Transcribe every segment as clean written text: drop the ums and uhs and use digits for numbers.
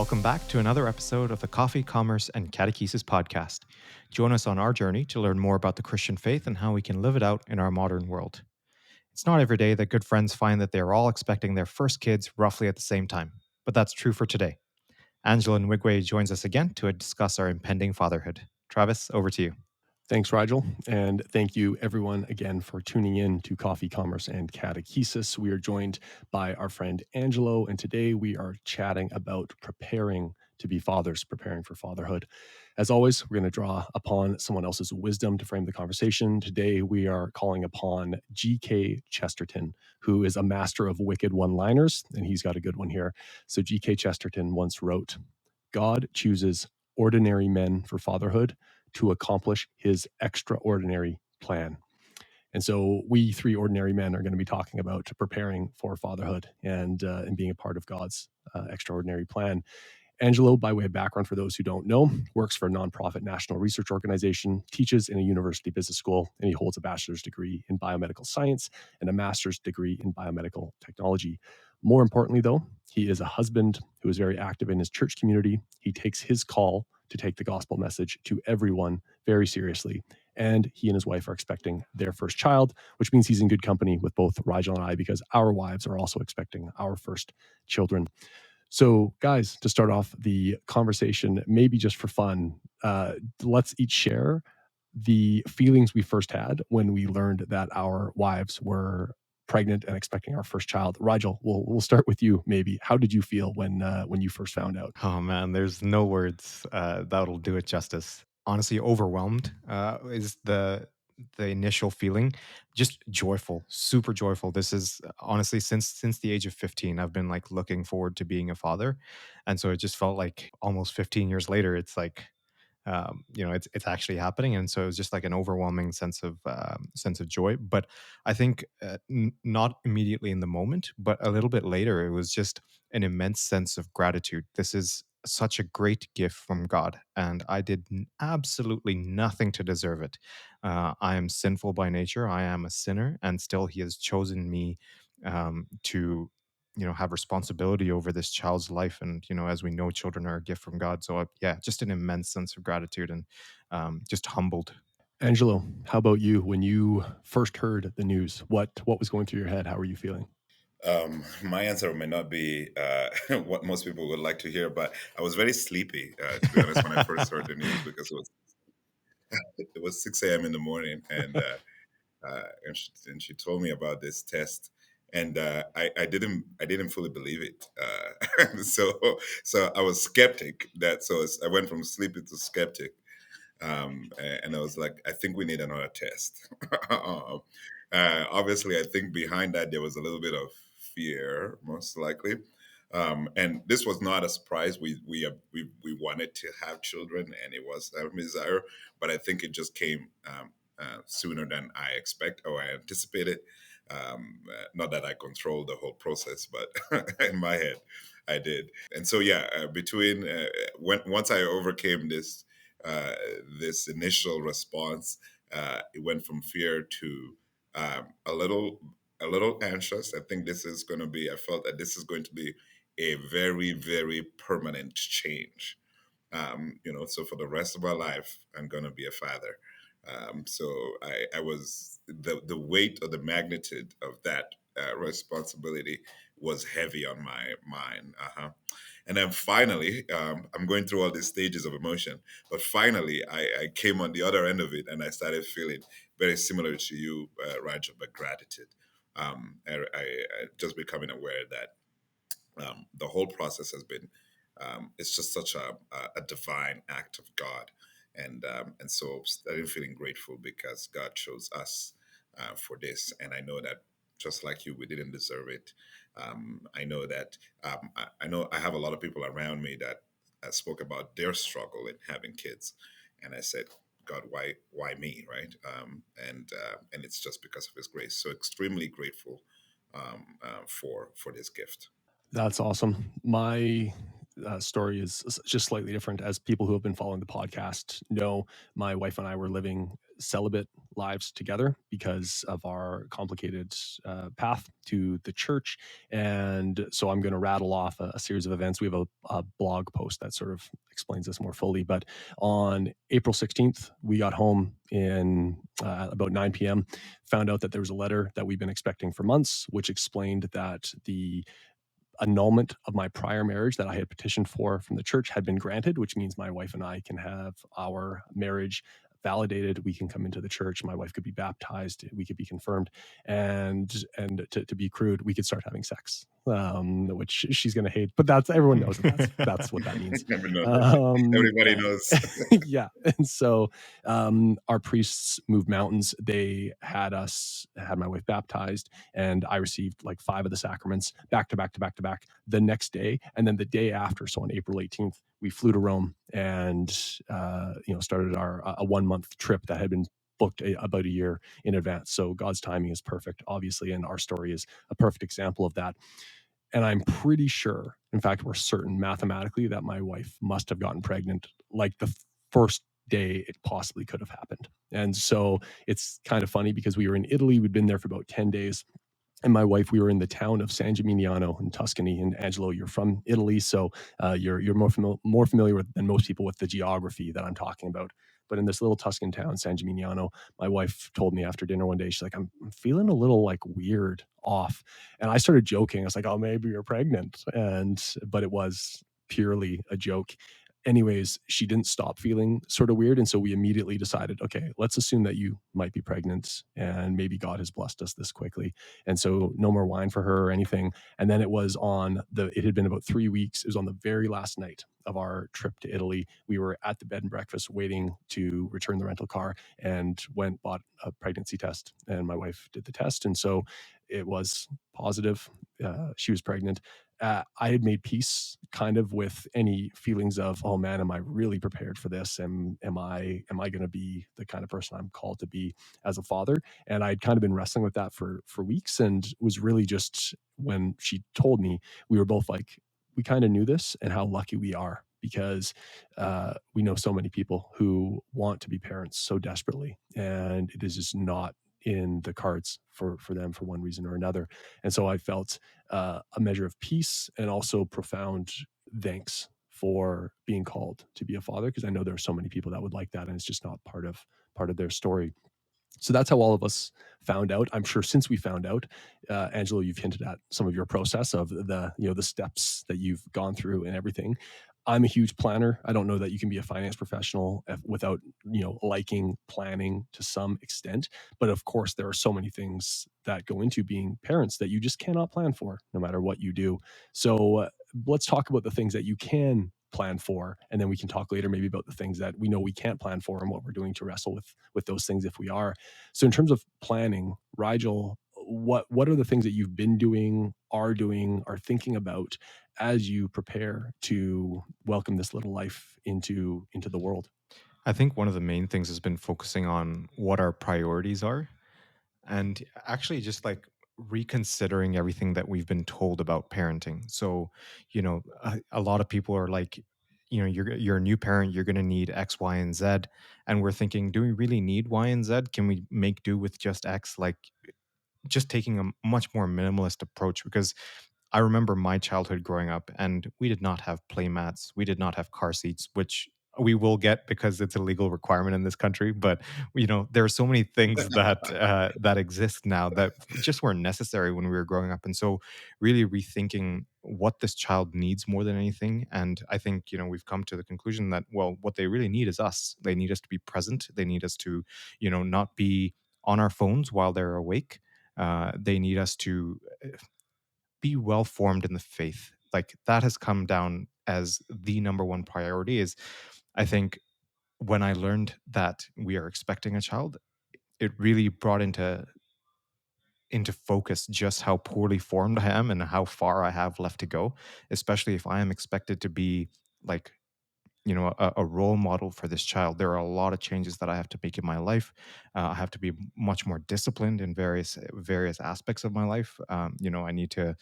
Welcome back to another episode of the Coffee, Commerce, and Catechesis podcast. Join us on our journey to learn more about the Christian faith and how we can live it out in our modern world. It's not every day that good friends find that they are all expecting their first kids roughly at the same time, but that's true for today. Angelo Nwigwe joins us again to discuss our impending fatherhood. Travis, over to you. Thanks, Rigel. And thank you, everyone, again for tuning in to Coffee, Commerce, and Catechesis. We are joined by our friend Angelo, and today we are chatting about preparing to be fathers, preparing for fatherhood. As always, we're going to draw upon someone else's wisdom to frame the conversation. Today, we are calling upon G.K. Chesterton, who is a master of wicked one-liners, and he's got a good one here. So G.K. Chesterton once wrote, "God chooses ordinary men for fatherhood to accomplish his extraordinary plan." And so we three ordinary men are going to be talking about preparing for fatherhood and being a part of God's extraordinary plan. Angelo, by way of background for those who don't know, works for a nonprofit national research organization, teaches in a university business school, and he holds a bachelor's degree in biomedical science and a master's degree in biomedical technology. More importantly, though, he is a husband who is very active in his church community. He takes his call to take the gospel message to everyone very seriously. And he and his wife are expecting their first child, which means he's in good company with both Rigel and I because our wives are also expecting our first children. So, guys, to start off the conversation, maybe just for fun, let's each share the feelings we first had when we learned that our wives were pregnant and expecting our first child. Rigel, we'll start with you. Maybe how did you feel when you first found out? Oh man, there's no words that'll do it justice. Honestly, overwhelmed is the initial feeling. Just joyful, super joyful. This is honestly since the age of 15, I've been like looking forward to being a father, and so it just felt like almost 15 years later. It's like it's actually happening, and so it was just like an overwhelming sense of joy. But I think not immediately in the moment, but a little bit later, it was just an immense sense of gratitude. This is such a great gift from God, and I did absolutely nothing to deserve it. I am sinful by nature. I am a sinner, and still, He has chosen me to have responsibility over this child's life. And as we know, children are a gift from God. So yeah, just an immense sense of gratitude and just humbled. Angelo, how about you? When you first heard the news, what was going through your head? How were you feeling? My answer may not be what most people would like to hear, but I was very sleepy, to be honest, when I first heard the news because it was 6 a.m. in the morning, and she told me about this test, and I didn't fully believe it. So I was skeptic. I went from sleepy to skeptic, and I was like, I think we need another test. Obviously, I think behind that there was a little bit of fear, most likely. And this was not a surprise. We wanted to have children, and it was a desire, but I think it just came sooner than I expect or I anticipated. Not that I controlled the whole process, but in my head, I did. And so, yeah, between once I overcame uh, this initial response, it went from fear to a little anxious. I think this is going to be. I felt that this is going to be a very, very permanent change. So for the rest of my life, I'm going to be a father. So I was the weight or the magnitude of that responsibility was heavy on my mind. And then finally, I'm going through all these stages of emotion, but finally, I came on the other end of it, and I started feeling very similar to you, Raj, but gratitude. I just becoming aware that the whole process has been it's just such a divine act of God, and so starting feeling grateful because God chose us for this, and I know that just like you, we didn't deserve it. I know that I know I have a lot of people around me that spoke about their struggle in having kids, and I said, God, why me, right? And it's just because of His grace. So extremely grateful for this gift. That's awesome. My story is just slightly different. As people who have been following the podcast know, my wife and I were living celibate lives together because of our complicated path to the church. And so I'm going to rattle off a series of events. We have a blog post that sort of explains this more fully. But on April 16th, we got home in about 9 p.m., found out that there was a letter that we've been expecting for months, which explained that the annulment of my prior marriage that I had petitioned for from the church had been granted, which means my wife and I can have our marriage validated. We can come into the church. My wife could be baptized. We could be confirmed, and to be crude, we could start having sex, which she's going to hate. But that's everyone knows that that's what that means. Everybody knows. Yeah, and so our priests moved mountains. They had my wife baptized, and I received like 5 of the sacraments back to back to back to back the next day, and then the day after. So on April 18th, we flew to Rome and started our a 1 month trip that had been booked about a year in advance. So God's timing is perfect, obviously, and our story is a perfect example of that. And I'm pretty sure, in fact, we're certain mathematically that my wife must have gotten pregnant like the first day it possibly could have happened. And so it's kind of funny because we were in Italy. We'd been there for about 10 days, and my wife, we were in the town of San Gimignano in Tuscany. And Angelo, you're from Italy, so you're more familiar with than most people with the geography that I'm talking about. But in this little Tuscan town, San Gimignano, my wife told me after dinner one day, she's like, I'm feeling a little like weird off. And I started joking. I was like, oh, maybe you're pregnant. But it was purely a joke. Anyways, she didn't stop feeling sort of weird. And so we immediately decided, okay, let's assume that you might be pregnant and maybe God has blessed us this quickly. And so no more wine for her or anything. And then it had been about 3 weeks. It was on the very last night of our trip to Italy. We were at the bed and breakfast waiting to return the rental car, and bought a pregnancy test, and my wife did the test. And so it was positive. She was pregnant. I had made peace kind of with any feelings of, oh man, am I really prepared for this? Am I going to be the kind of person I'm called to be as a father? And I'd kind of been wrestling with that for weeks, and was really just when she told me, we were both like, we kind of knew this, and how lucky we are, because we know so many people who want to be parents so desperately, and it is just not in the cards for them for one reason or another. And so I felt a measure of peace and also profound thanks for being called to be a father, because I know there are so many people that would like that, and it's just not part of their story. So that's how all of us found out. I'm sure since we found out, Angelo, you've hinted at some of your process of the steps that you've gone through and everything. I'm a huge planner. I don't know that you can be a finance professional without liking planning to some extent. But of course, there are so many things that go into being parents that you just cannot plan for, no matter what you do. So let's talk about the things that you can plan for, and then we can talk later maybe about the things that we know we can't plan for and what we're doing to wrestle with those things if we are. So in terms of planning, Rigel, what are the things that you've been doing, are thinking about as you prepare to welcome this little life into the world? I think one of the main things has been focusing on what our priorities are, and actually just like reconsidering everything that we've been told about parenting. So, a lot of people are like, you're a new parent, you're going to need X, Y, and Z, and we're thinking, do we really need Y and Z? Can we make do with just X? Like, just taking a much more minimalist approach, because I remember my childhood growing up, and we did not have play mats. We did not have car seats, which we will get because it's a legal requirement in this country. But there are so many things that exist now that just weren't necessary when we were growing up, and so really rethinking what this child needs more than anything. And I think we've come to the conclusion that, well, what they really need is us. They need us to be present. They need us to not be on our phones while they're awake. They need us to be well formed in the faith. Like, that has come down as the number one priority. Is, I think, when I learned that we are expecting a child, it really brought into focus just how poorly formed I am and how far I have left to go, especially if I am expected to be like a role model for this child. There are a lot of changes that I have to make in my life. I have to be much more disciplined in various aspects of my life. I need to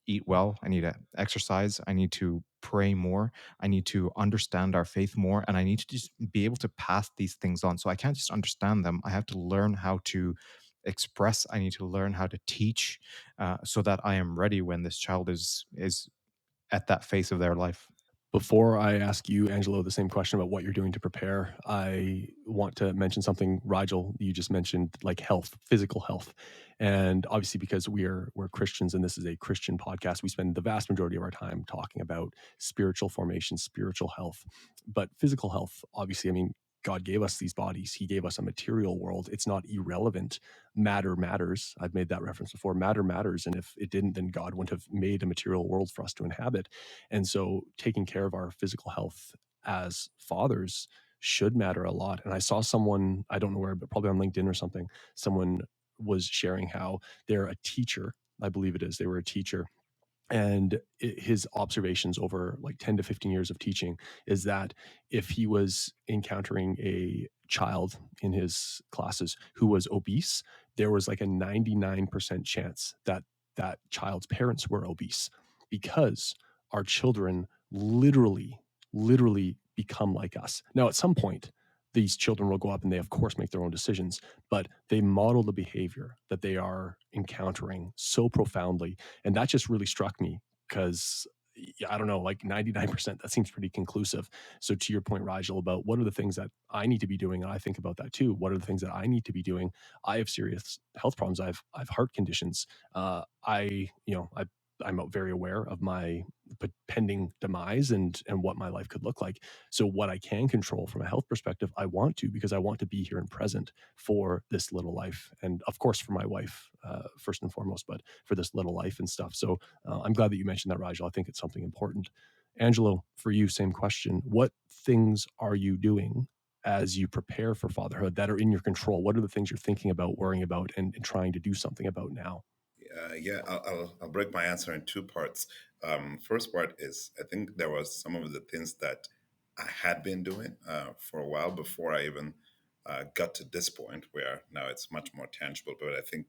eat well. I need to exercise. I need to pray more. I need to understand our faith more, and I need to just be able to pass these things on. So I can't just understand them. I have to learn how to express. I need to learn how to teach, so that I am ready when this child is at that phase of their life. Before I ask you, Angelo, the same question about what you're doing to prepare, I want to mention something, Rigel, you just mentioned, like health, physical health. And obviously, because we're Christians and this is a Christian podcast, we spend the vast majority of our time talking about spiritual formation, spiritual health. But physical health, obviously, I mean, God gave us these bodies. He gave us a material world. It's not irrelevant. Matter matters. I've made that reference before. Matter matters. And if it didn't, then God wouldn't have made a material world for us to inhabit. And so taking care of our physical health as fathers should matter a lot. And I saw someone, I don't know where, but probably on LinkedIn or something, someone was sharing how they're a teacher. I believe it is. They were a teacher, and his observations over like 10 to 15 years of teaching is that if he was encountering a child in his classes who was obese, there was like a 99% chance that that child's parents were obese, because our children literally become like us. Now at some point these children will go up and they of course make their own decisions, but they model the behavior that they are encountering so profoundly. And that just really struck me because I don't know, like 99%, that seems pretty conclusive. So to your point, Rigel, about what are the things that I need to be doing, and I think about that too. What are the things that I need to be doing? I have serious health problems. I've heart conditions. I'm very aware of my pending demise and what my life could look like. So what I can control from a health perspective, I want to, because I want to be here and present for this little life, and of course for my wife, first and foremost, but for this little life and stuff. So I'm glad that you mentioned that, Rigel. I think it's something important. Angelo, for you, same question. What things are you doing as you prepare for fatherhood that are in your control? What are the things you're thinking about, worrying about, and trying to do something about now? Yeah, I'll break my answer in two parts. First part is I think there was some of the things that I had been doing for a while before I even got to this point where now it's much more tangible. But I think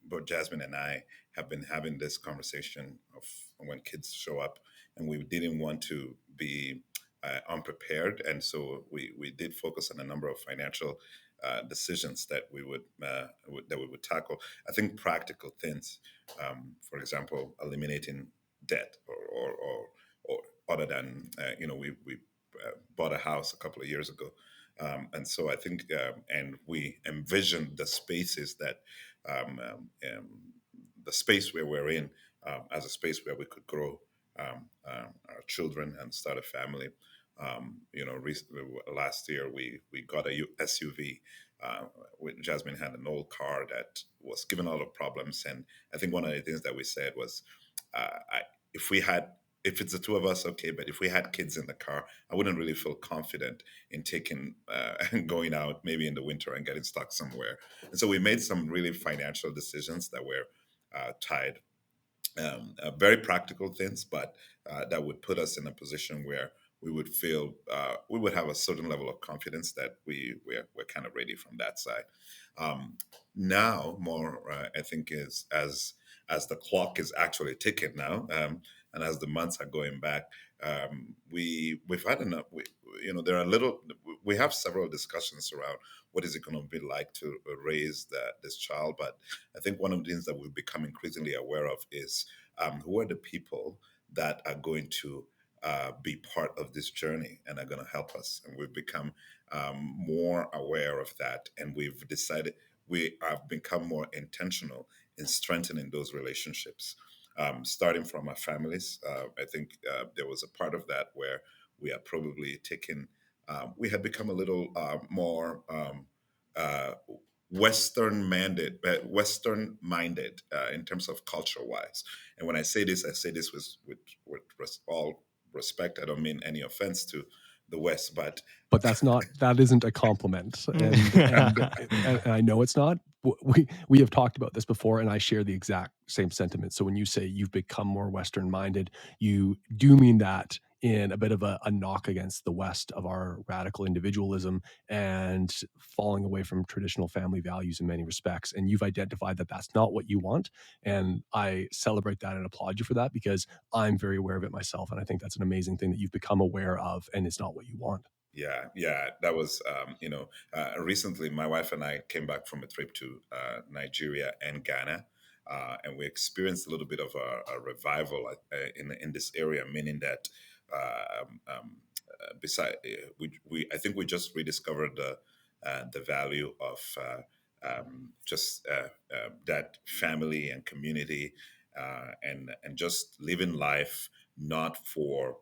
both Jasmine and I have been having this conversation of when kids show up, and we didn't want to be unprepared, and so we did focus on a number of financial decisions that we would tackle. I think practical things, for example, eliminating debt, or other than we bought a house a couple of years ago, and so I think and we envisioned the spaces that um, um, um, the space where we're in as a space where we could grow our children and start a family. Last year we got a SUV. Jasmine had an old car that was giving a lot of problems, and I think one of the things that we said was, if we had, if it's the two of us, okay, but if we had kids in the car, I wouldn't really feel confident in taking and going out maybe in the winter and getting stuck somewhere. And so we made some really financial decisions that were tied, very practical things, but that would put us in a position where we would feel we would have a certain level of confidence that we're kind of ready from that side. Um, Now, more I think is as the clock is actually ticking now, and as the months are going back, we've had enough. There are little. We have several discussions around what is it going to be like to raise this child, but I think one of the things that we've become increasingly aware of is who are the people that are going to be part of this journey and are going to help us. And we've become more aware of that. And we've decided we have become more intentional in strengthening those relationships, starting from our families. I think there was a part of that where we are probably taken, we had become a little more. Uh, Western minded in terms of culture wise. And when I say this with all respect. I don't mean any offense to the West, but But that isn't a compliment, and I know it's not. We have talked about this before, and I share the exact same sentiment. So when you say you've become more Western minded, you do mean that in a bit of a knock against the West of our radical individualism and falling away from traditional family values in many respects. And you've identified that that's not what you want. And I celebrate that and applaud you for that because I'm very aware of it myself. And I think that's an amazing thing that you've become aware of and it's not what you want. Yeah, yeah, that was, recently my wife and I came back from a trip to Nigeria and Ghana, and we experienced a little bit of a revival in this area, meaning that beside we I think we just rediscovered the value of just that family and community, and just living life not for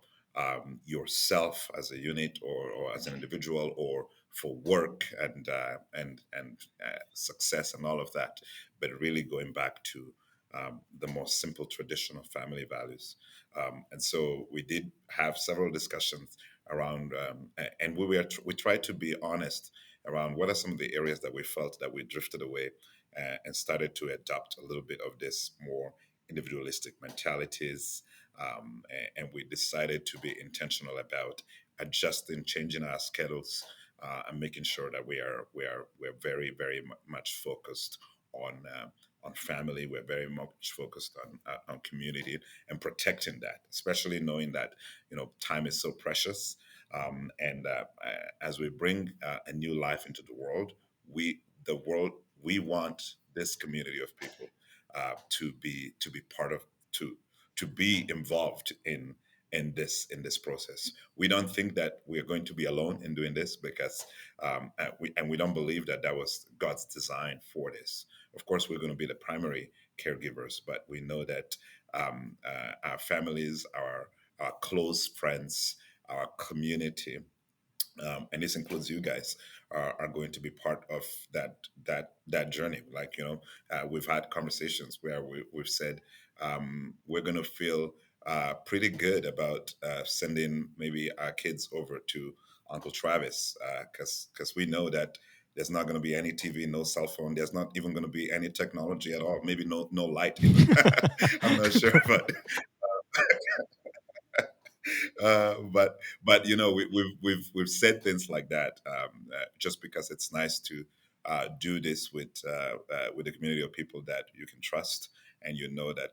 yourself as a unit, or as an individual, or for work and success and all of that, but really going back to the more simple traditional family values. And so we did have several discussions around, and we tried to be honest around what are some of the areas that we felt that we drifted away, and started to adopt a little bit of this more individualistic mentalities, and we decided to be intentional about adjusting, changing our schedules, and making sure that we're very much focused on on family. We're very much focused on community and protecting that, especially knowing that time is so precious. And as we bring a new life into the world, we want this community of people to be part of, to be involved in this process. We don't think that we're going to be alone in doing this, because we don't believe that that was God's design for this. Of course, we're going to be the primary caregivers, but we know that our families, our close friends, our community, and this includes you guys, are going to be part of that journey. Like, we've had conversations where we've said, we're going to feel pretty good about sending maybe our kids over to Uncle Travis, because we know that there's not going to be any TV, no cell phone. There's not even going to be any technology at all. Maybe no light even. I'm not sure, but but we've said things like that, just because it's nice to do this with a community of people that you can trust, and that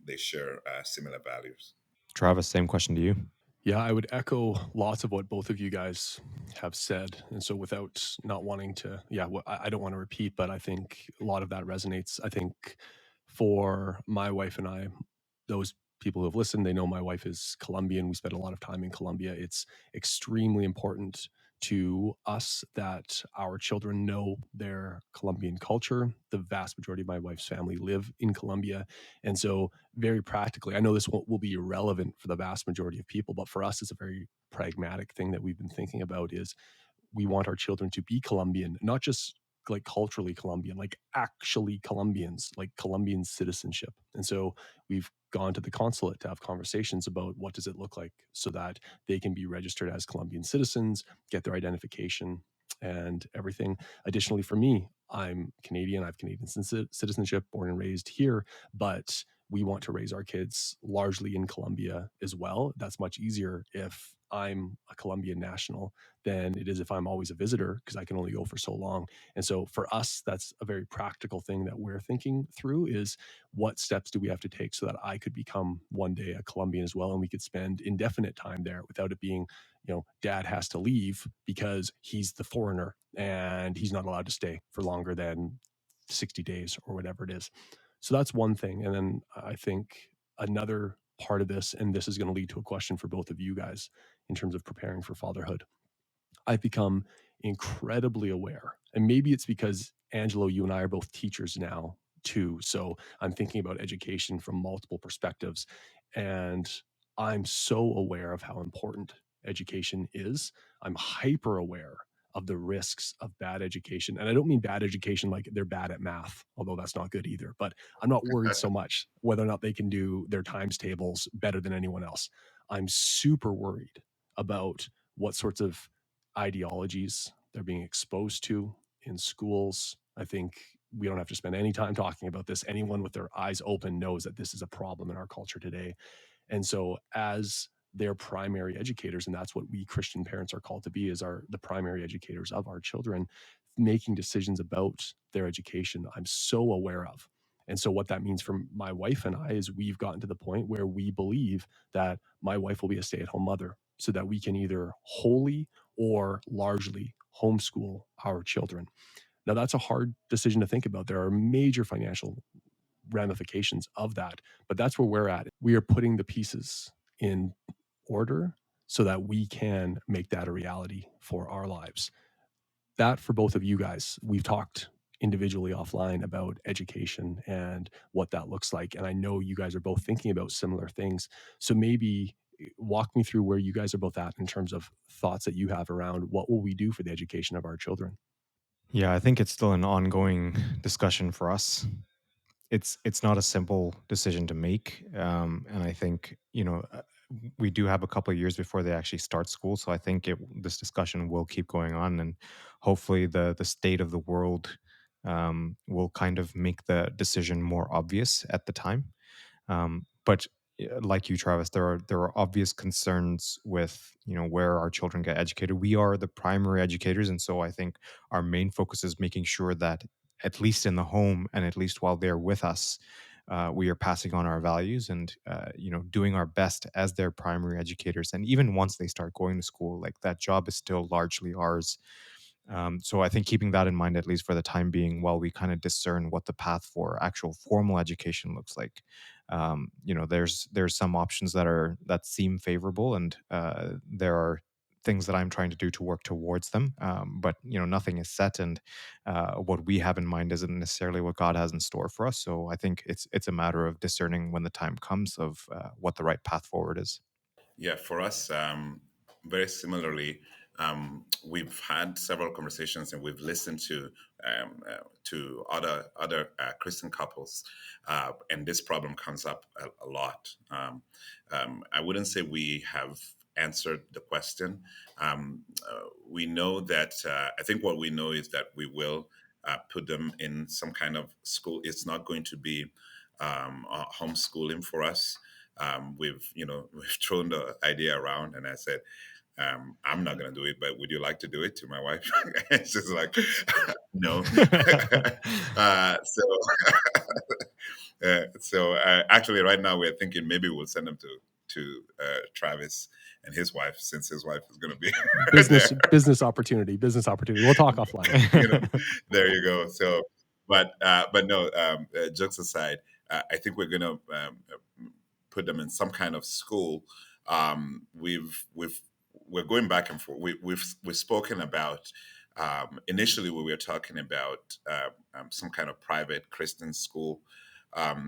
they share similar values. Travis, same question to you. Yeah, I would echo lots of what both of you guys have said. And so, without not wanting to, yeah, I don't want to repeat, but I think a lot of that resonates. I think for my wife and I, those people who have listened, they know my wife is Colombian. We spent a lot of time in Colombia. It's extremely important to us that our children know their Colombian culture. The vast majority of my wife's family live in Colombia. And so, very practically, I know this will be irrelevant for the vast majority of people, but for us, it's a very pragmatic thing that we've been thinking about is we want our children to be Colombian, not just like culturally Colombian, like actually Colombians, like Colombian citizenship. And so we've gone to the consulate to have conversations about what does it look like so that they can be registered as Colombian citizens, get their identification and everything. Additionally, for me, I'm Canadian. I have Canadian citizenship, born and raised here, but we want to raise our kids largely in Colombia as well. That's much easier if I'm a Colombian national than it is if I'm always a visitor because I can only go for so long. And so for us, that's a very practical thing that we're thinking through is what steps do we have to take so that I could become one day a Colombian as well and we could spend indefinite time there without it being, dad has to leave because he's the foreigner and he's not allowed to stay for longer than 60 days or whatever it is. So that's one thing. And then I think another part of this, and this is going to lead to a question for both of you guys in terms of preparing for fatherhood. I've become incredibly aware. And maybe it's because, Angelo, you and I are both teachers now too. So I'm thinking about education from multiple perspectives. And I'm so aware of how important education is. I'm hyper aware of the risks of bad education. And I don't mean bad education like they're bad at math, although that's not good either. But I'm not worried so much whether or not they can do their times tables better than anyone else. I'm super worried about what sorts of ideologies they're being exposed to in schools. I think we don't have to spend any time talking about this. Anyone with their eyes open knows that this is a problem in our culture today. And so, as their primary educators, and that's what we Christian parents are called to be, is the primary educators of our children, making decisions about their education, I'm so aware of. And so what that means for my wife and I is we've gotten to the point where we believe that my wife will be a stay-at-home mother so that we can either wholly or largely homeschool our children. Now that's a hard decision to think about. There are major financial ramifications of that, but that's where we're at. We are putting the pieces in order so that we can make that a reality for our lives. That for both of you guys, we've talked individually offline about education and what that looks like. And I know you guys are both thinking about similar things. So maybe walk me through where you guys are both at in terms of thoughts that you have around what will we do for the education of our children. Yeah, I think it's still an ongoing discussion for us. It's not a simple decision to make, and I think we do have a couple of years before they actually start school. So I think this discussion will keep going on, and hopefully the state of the world will kind of make the decision more obvious at the time. But like you, Travis, there are obvious concerns with where our children get educated. We are the primary educators, and so I think our main focus is making sure that at least in the home and at least while they're with us, we are passing on our values and doing our best as their primary educators. And even once they start going to school, like that job is still largely ours. So I think keeping that in mind, at least for the time being, while we kind of discern what the path for actual formal education looks like, there's some options that seem favorable, and there are things that I'm trying to do to work towards them. But nothing is set, and what we have in mind isn't necessarily what God has in store for us. So I think it's a matter of discerning when the time comes of what the right path forward is. Yeah, for us, very similarly, we've had several conversations and we've listened to other Christian couples, and this problem comes up a lot. I wouldn't say we have answered the question. We know that I think what we know is that we will put them in some kind of school. It's not going to be homeschooling for us. We've thrown the idea around, and I said, I'm not going to do it, but would you like to do it, to my wife? And she's like, no. So actually right now we're thinking maybe we'll send them to Travis and his wife, since his wife is going to be Business there. business opportunity. We'll talk offline. you know, there you go. So, but no, jokes aside, I think we're gonna put them in some kind of school. We're going back and forth. We've spoken about. Initially, we were talking about some kind of private Christian school.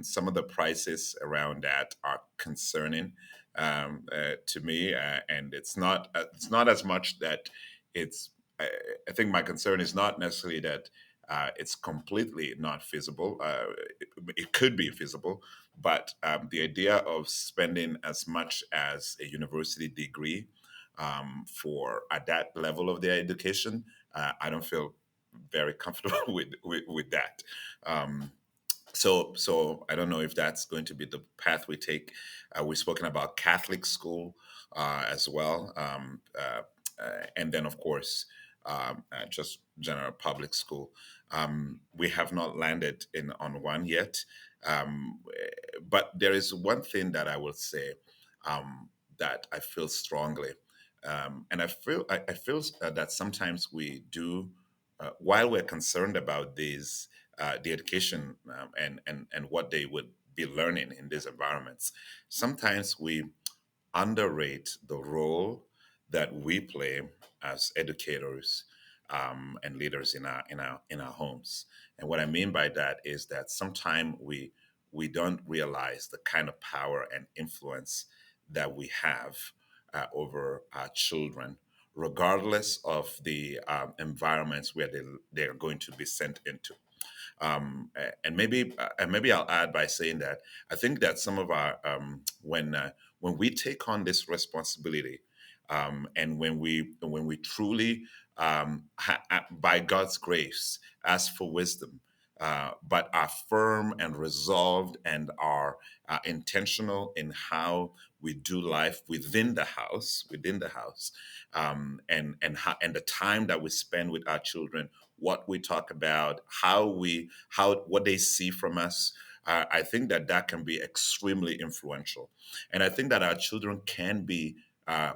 Some of the prices around that are concerning to me, and it's not as much that it's. I think my concern is not necessarily that it's completely not feasible. It could be feasible, but the idea of spending as much as a university degree for at that level of their education, I don't feel very comfortable with that. Um, so I don't know if that's going to be the path we take. We've spoken about Catholic school as well, and then of course just general public school. We have not landed in on one yet, but there is one thing that I will say that I feel strongly, and I feel that sometimes we do, while we're concerned about these the education and what they would be learning in these environments. Sometimes we underrate the role that we play as educators and leaders in our homes. And what I mean by that is that sometimes we don't realize the kind of power and influence that we have over our children, regardless of the environments where they're going to be sent into. And maybe I'll add by saying that I think that some of our when we take on this responsibility, and when we truly by God's grace ask for wisdom, but are firm and resolved and are intentional in how we do life within the house, and the time that we spend with our children, what we talk about, how what they see from us. I think that that can be extremely influential, and I think that our children can be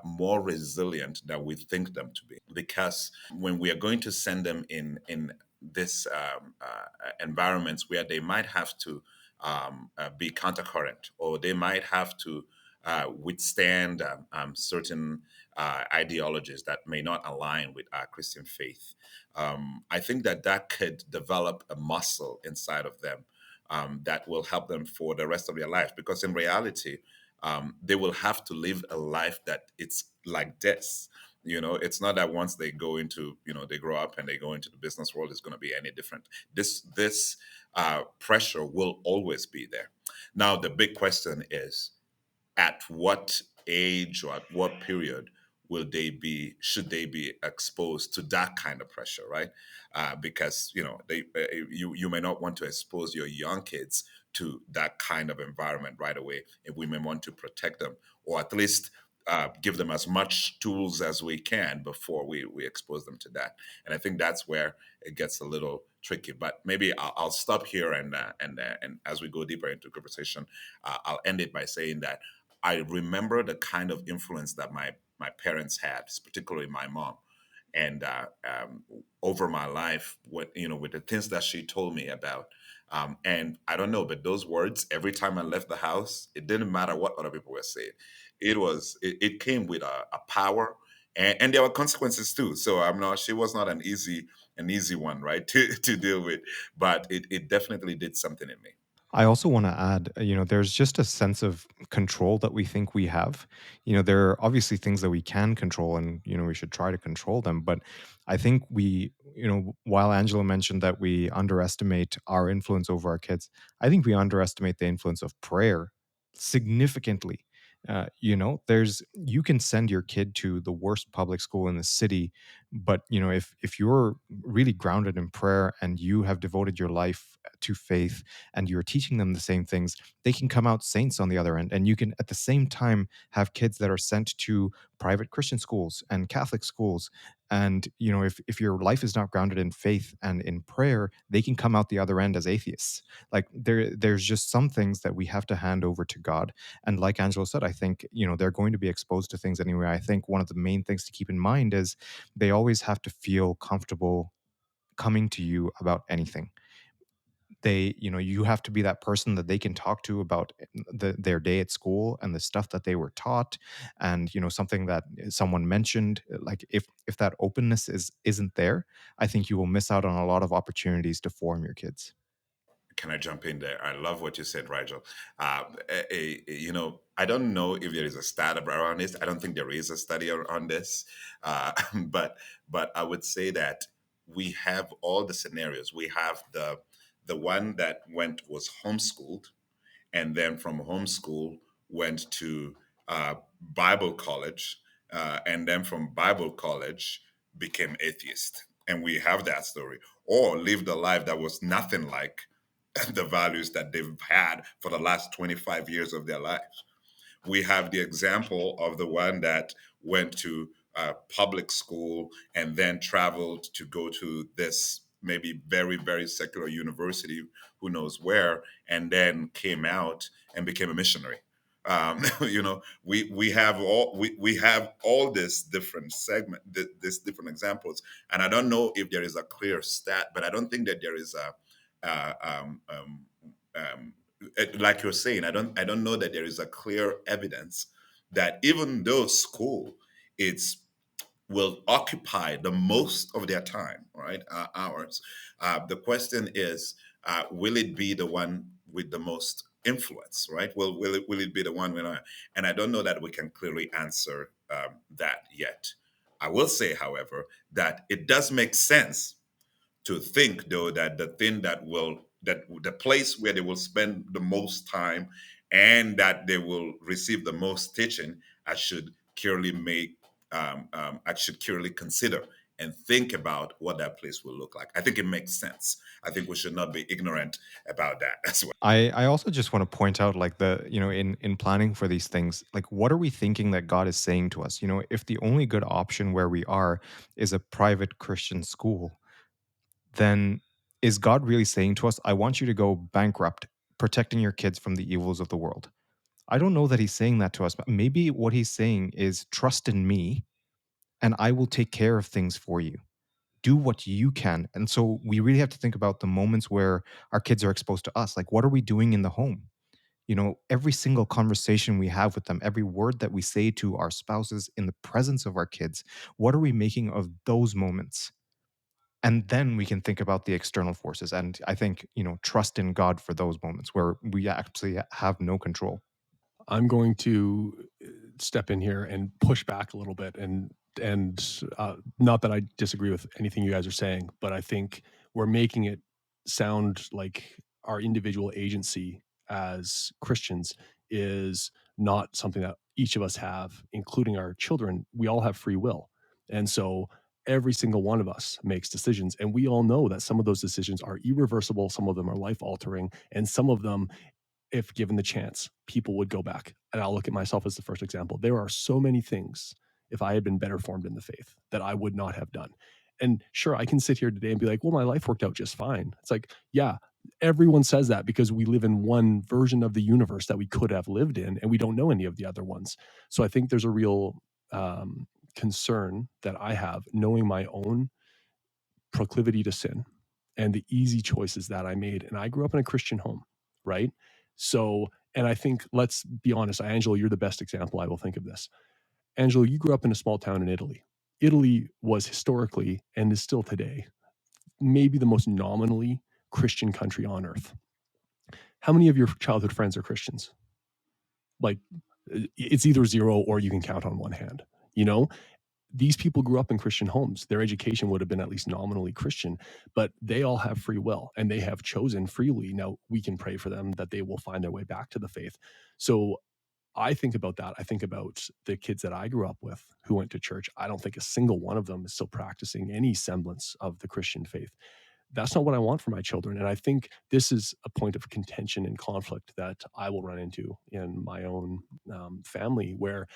more resilient than we think them to be, because when we are going to send them in this environments where they might have to be countercurrent, or they might have to withstand certain ideologies that may not align with our Christian faith. I think that that could develop a muscle inside of them that will help them for the rest of their life. Because in reality, they will have to live a life that it's like this. It's not that once they go into, they grow up and they go into the business world, it's going to be any different. This pressure will always be there. Now, the big question is, at what age or at what period should they be exposed to that kind of pressure, right? Because you may not want to expose your young kids to that kind of environment right away, and we may want to protect them, or at least give them as much tools as we can before we expose them to that. And I think that's where it gets a little tricky. But maybe I'll stop here, and as we go deeper into conversation, I'll end it by saying that I remember the kind of influence that my parents had, particularly my mom, and over my life, with the things that she told me about. And I don't know, but those words, every time I left the house, it didn't matter what other people were saying. It came with a power, and there were consequences too. So she was not an easy one, right, to deal with, but it definitely did something in me. I also want to add, there's just a sense of control that we think we have. There are obviously things that we can control, and, we should try to control them. But I think while Angela mentioned that we underestimate our influence over our kids, I think we underestimate the influence of prayer significantly. You can send your kid to the worst public school in the city, but if you're really grounded in prayer and you have devoted your life to faith and you're teaching them the same things, they can come out saints on the other end. And you can at the same time have kids that are sent to private Christian schools and Catholic schools. And if your life is not grounded in faith and in prayer, they can come out the other end as atheists. Like there's just some things that we have to hand over to God. And like Angelo said, I think they're going to be exposed to things anyway. I think one of the main things to keep in mind is they always have to feel comfortable coming to you about anything. You have to be that person that they can talk to about their day at school and the stuff that they were taught, and something that someone mentioned. Like if that openness isn't there, I think you will miss out on a lot of opportunities to form your kids. Can I jump in there? I love what you said, Rigel. I don't know if there is a study around this. I don't think there is a study on this, but I would say that we have all the scenarios. We have the one that was homeschooled, and then from homeschool went to Bible college, and then from Bible college became atheist. And we have that story, or lived a life that was nothing like the values that they've had for the last 25 years of their lives. We have the example of the one that went to public school and then traveled to go to this maybe very, very secular university, who knows where, and then came out and became a missionary. We have all this different this different examples, and I don't know if there is a clear stat, but I don't think that there is uh, um, um, um, like you're saying, I don't know that there is a clear evidence that even though school it's will occupy the most of their time, right? Hours. The question is, will it be the one with the most influence, right? Will it be the one and I don't know that we can clearly answer that yet. I will say, however, that it does make sense to think, though, that the place where they will spend the most time and that they will receive the most teaching, I should clearly consider and think about what that place will look like. I think it makes sense. I think we should not be ignorant about that as well. I also just want to point out, like, in planning for these things, like, what are we thinking that God is saying to us? If the only good option where we are is a private Christian school, then is God really saying to us, I want you to go bankrupt protecting your kids from the evils of the world? I don't know that he's saying that to us, but maybe what he's saying is, trust in me and I will take care of things for you. Do what you can. And so we really have to think about the moments where our kids are exposed to us. Like, what are we doing in the home? Every single conversation we have with them, every word that we say to our spouses in the presence of our kids, what are we making of those moments? And then we can think about the external forces. And I think, trust in God for those moments where we actually have no control. I'm going to step in here and push back a little bit, and not that I disagree with anything you guys are saying, but I think we're making it sound like our individual agency as Christians is not something that each of us have, including our children. We all have free will. And so every single one of us makes decisions. And we all know that some of those decisions are irreversible, some of them are life altering, and some of them, if given the chance, people would go back. And I'll look at myself as the first example. There are so many things, if I had been better formed in the faith, that I would not have done. And sure, I can sit here today and be like, well, my life worked out just fine. It's like, yeah, everyone says that because we live in one version of the universe that we could have lived in, and we don't know any of the other ones. So I think there's a real concern that I have knowing my own proclivity to sin and the easy choices that I made. And I grew up in a Christian home, right? So, and I think, let's be honest, Angelo, you're the best example I will think of this. Angelo, you grew up in a small town in Italy. Italy was historically, and is still today, maybe the most nominally Christian country on earth. How many of your childhood friends are Christians? Like, it's either zero or you can count on one hand, you know? These people grew up in Christian homes. Their education would have been at least nominally Christian, but they all have free will and they have chosen freely. Now, we can pray for them that they will find their way back to the faith. So I think about that. I think about the kids that I grew up with who went to church. I don't think a single one of them is still practicing any semblance of the Christian faith. That's not what I want for my children. And I think this is a point of contention and conflict that I will run into in my own family, where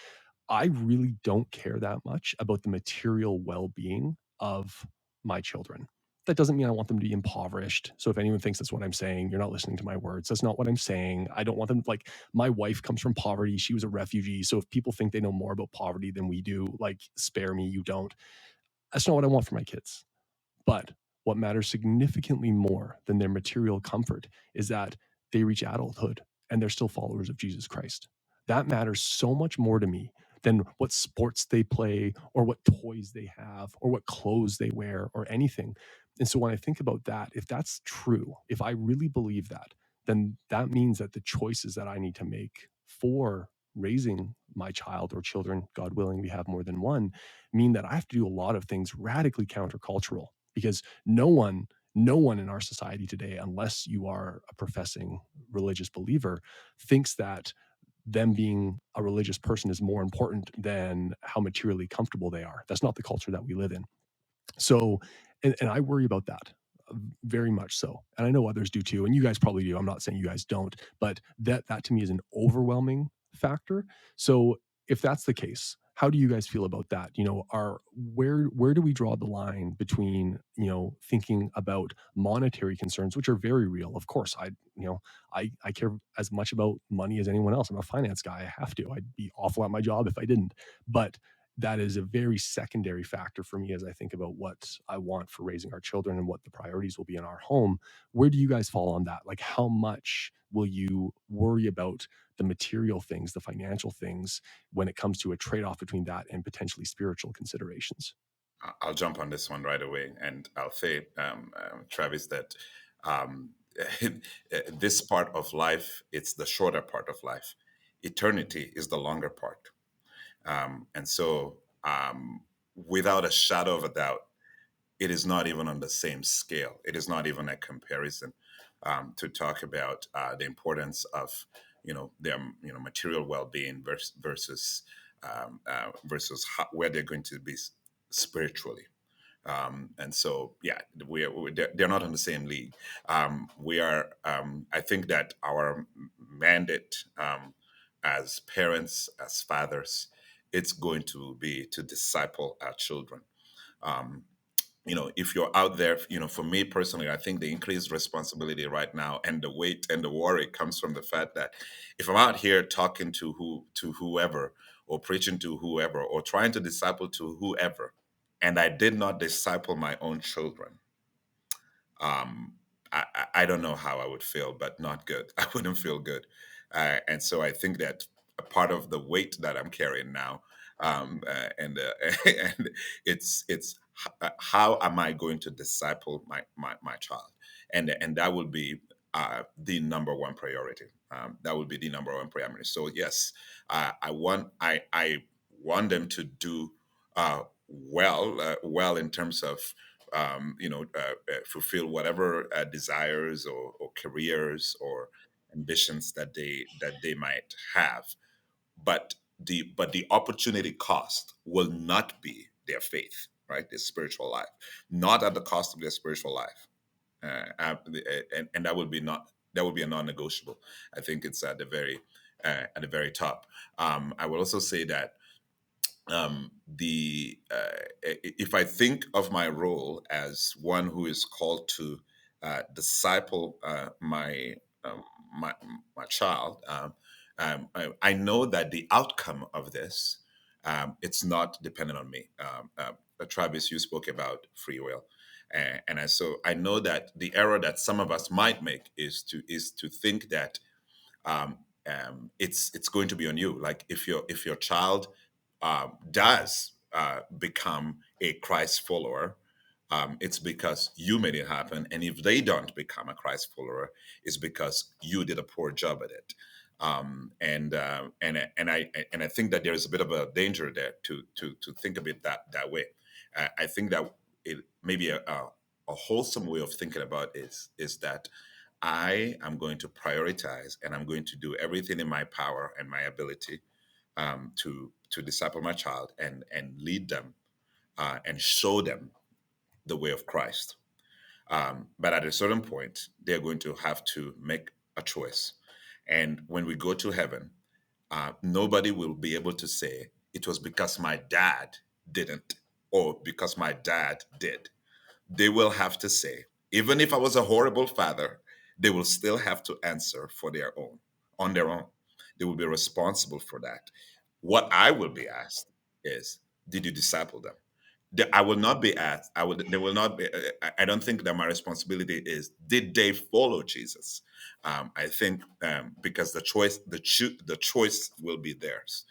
I really don't care that much about the material well-being of my children. That doesn't mean I want them to be impoverished. So if anyone thinks that's what I'm saying, you're not listening to my words. That's not what I'm saying. I don't want them, like, my wife comes from poverty. She was a refugee. So if people think they know more about poverty than we do, like, spare me, you don't. That's not what I want for my kids. But what matters significantly more than their material comfort is that they reach adulthood and they're still followers of Jesus Christ. That matters so much more to me than what sports they play or what toys they have or what clothes they wear or anything. And so when I think about that, if that's true, if I really believe that, then that means that the choices that I need to make for raising my child or children, God willing, we have more than one, mean that I have to do a lot of things radically countercultural, because no one in our society today, unless you are a professing religious believer, thinks that them being a religious person is more important than how materially comfortable they are. That's not the culture that we live in. So, and I worry about that very much so. And I know others do too. And you guys probably do. I'm not saying you guys don't, but that to me is an overwhelming factor. So if that's the case, how do you guys feel about that? Where do we draw the line between, thinking about monetary concerns, which are very real? Of course, I care as much about money as anyone else. I'm a finance guy. I have to. I'd be awful at my job if I didn't. But that is a very secondary factor for me as I think about what I want for raising our children and what the priorities will be in our home. Where do you guys fall on that? Like, how much will you worry about the material things, the financial things, when it comes to a trade off between that and potentially spiritual considerations? I'll jump on this one right away, and I'll say, Travis, that um, this part of life, it's the shorter part of life. Eternity is the longer part. And so, without a shadow of a doubt, it is not even on the same scale. It is not even a comparison to talk about the importance of their material well-being versus where they're going to be spiritually. And so, yeah, they're not in the same league. We are. I think that our mandate as parents, as fathers, it's going to be to disciple our children. Um, if you're out there, for me personally, I think the increased responsibility right now and the weight and the worry comes from the fact that if I'm out here talking to whoever, or preaching to whoever, or trying to disciple to whoever, and I did not disciple my own children, um, I don't know how I would feel, but not good. I wouldn't feel good. And so I think that a part of the weight that I'm carrying now, and and how am I going to disciple my child, and that would be the number one priority. That would be the number one priority. So yes, I want them to do well in terms of fulfill whatever desires or careers or ambitions that they might have. But the opportunity cost will not be their faith, right? Their spiritual life, not at the cost of their spiritual life. And that would be not that would be a non-negotiable. I think it's at the very top. I will also say that the if I think of my role as one who is called to disciple um, my my child, I know that the outcome of this, it's not dependent on me. Travis, you spoke about free will, so I know that the error that some of us might make is to think that it's going to be on you. Like if your child does become a Christ follower, it's because you made it happen. And if they don't become a Christ follower, it's because you did a poor job at it. And I think that there is a bit of a danger there to think of it that way. I think that it maybe a wholesome way of thinking about is that I am going to prioritize and I'm going to do everything in my power and my ability to disciple my child and lead them and show them the way of Christ. But at a certain point, they're going to have to make a choice. And when we go to heaven, nobody will be able to say it was because my dad didn't or because my dad did. They will have to say, even if I was a horrible father, they will still have to answer for their own, on their own. They will be responsible for that. What I will be asked is, did you disciple them? I will not be asked. I would. They will not be. I don't think that my responsibility is. Did they follow Jesus? I think because the choice will be theirs.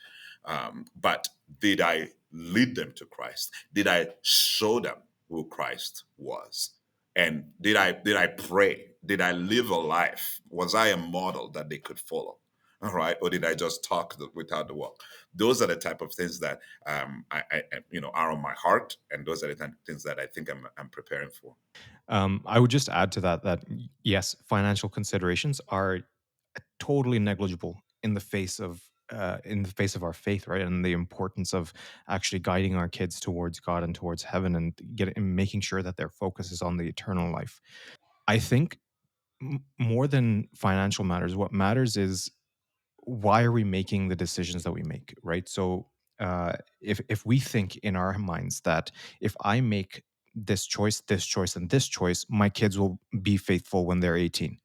But did I lead them to Christ? Did I show them who Christ was? And did I pray? Did I live a life? Was I a model that they could follow? All right, or did I just talk without the walk? Those are the type of things that are on my heart, and those are the type of things that I think I'm preparing for. I would just add to that that yes, financial considerations are totally negligible in the face of our faith, right? And the importance of actually guiding our kids towards God and towards heaven, and making sure that their focus is on the eternal life. I think more than financial matters, what matters is why are we making the decisions that we make, right? So if we think in our minds that if I make this choice, and this choice, my kids will be faithful when they're 18,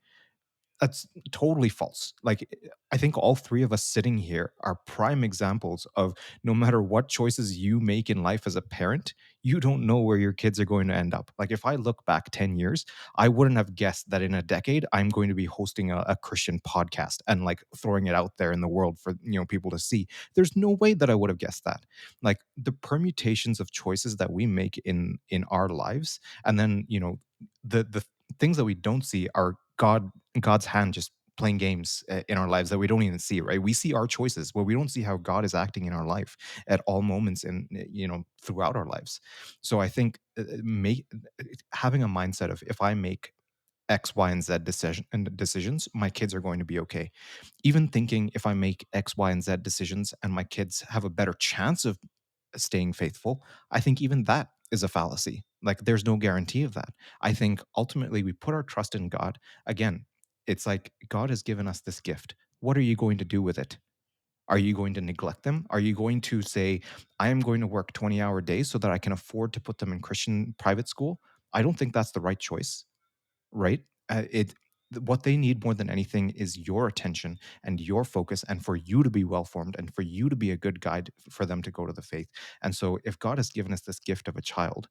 that's totally false. Like, I think all three of us sitting here are prime examples of no matter what choices you make in life as a parent, you don't know where your kids are going to end up. Like, if I look back 10 years, I wouldn't have guessed that in a decade, I'm going to be hosting a Christian podcast and like throwing it out there in the world for, people to see. There's no way that I would have guessed that. Like, the permutations of choices that we make in our lives, and then, the things that we don't see are God's hand just playing games in our lives that we don't even see, right? We see our choices, but we don't see how God is acting in our life at all moments and throughout our lives. So I think make having a mindset of if I make X, Y, and Z decisions, my kids are going to be okay. Even thinking if I make X, Y, and Z decisions and my kids have a better chance of staying faithful, I think even that is a fallacy. Like there's no guarantee of that. I think ultimately we put our trust in God. Again, it's like God has given us this gift. What are you going to do with it? Are you going to neglect them? Are you going to say, I am going to work 20-hour days so that I can afford to put them in Christian private school? I don't think that's the right choice, right? What they need more than anything is your attention and your focus, and for you to be well formed and for you to be a good guide for them to go to the faith. And so, if God has given us this gift of a child,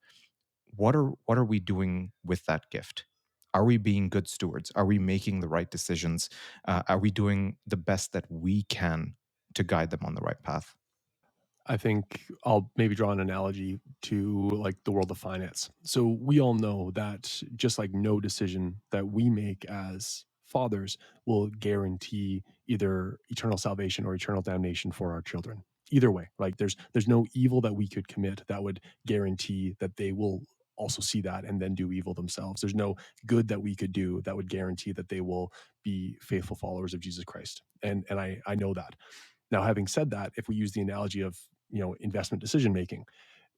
what are we doing with that gift? Are we being good stewards? Are we making the right decisions? Are we doing the best that we can to guide them on the right path? I think I'll maybe draw an analogy to like the world of finance. So we all know that just like no decision that we make as fathers will guarantee either eternal salvation or eternal damnation for our children. Either way, like there's no evil that we could commit that would guarantee that they will also see that and then do evil themselves. There's no good that we could do that would guarantee that they will be faithful followers of Jesus Christ. And I know that. Now, having said that, if we use the analogy of investment decision making,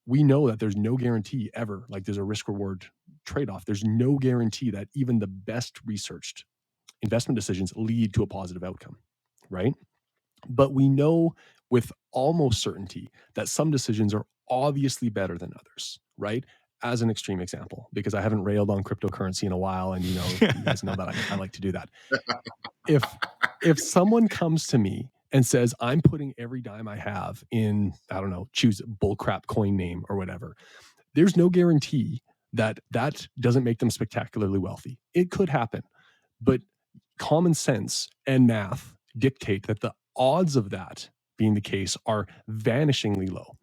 we know that there's no guarantee ever. Like there's a risk reward trade off. There's no guarantee that even the best researched investment decisions lead to a positive outcome, right? But we know with almost certainty that some decisions are obviously better than others, right? As an extreme example, because I haven't railed on cryptocurrency in a while, and you guys know that I like to do that. If someone comes to me and says, I'm putting every dime I have in, I don't know, choose a bullcrap coin name or whatever, there's no guarantee that that doesn't make them spectacularly wealthy. It could happen, but common sense and math dictate that the odds of that being the case are vanishingly low.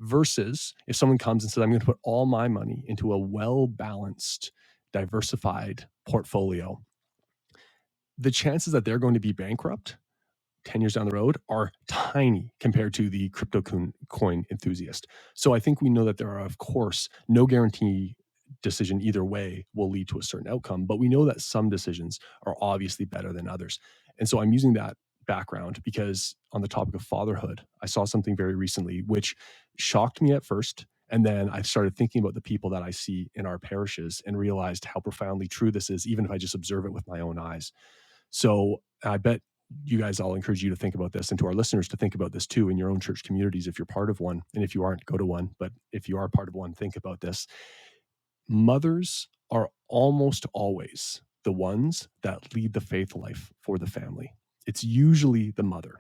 Versus if someone comes and says, I'm going to put all my money into a well balanced, diversified portfolio, the chances that they're going to be bankrupt 10 years down the road are tiny compared to the crypto coin enthusiast. So I think we know that there are, of course, no guarantee decision either way will lead to a certain outcome, but we know that some decisions are obviously better than others. And so I'm using that background because on the topic of fatherhood, I saw something very recently which shocked me at first. And then I started thinking about the people that I see in our parishes and realized how profoundly true this is, even if I just observe it with my own eyes. So I bet you guys, I'll encourage you to think about this, and to our listeners to think about this too in your own church communities if you're part of one. And if you aren't, go to one. But if you are part of one, think about this. Mothers are almost always the ones that lead the faith life for the family. It's usually the mother.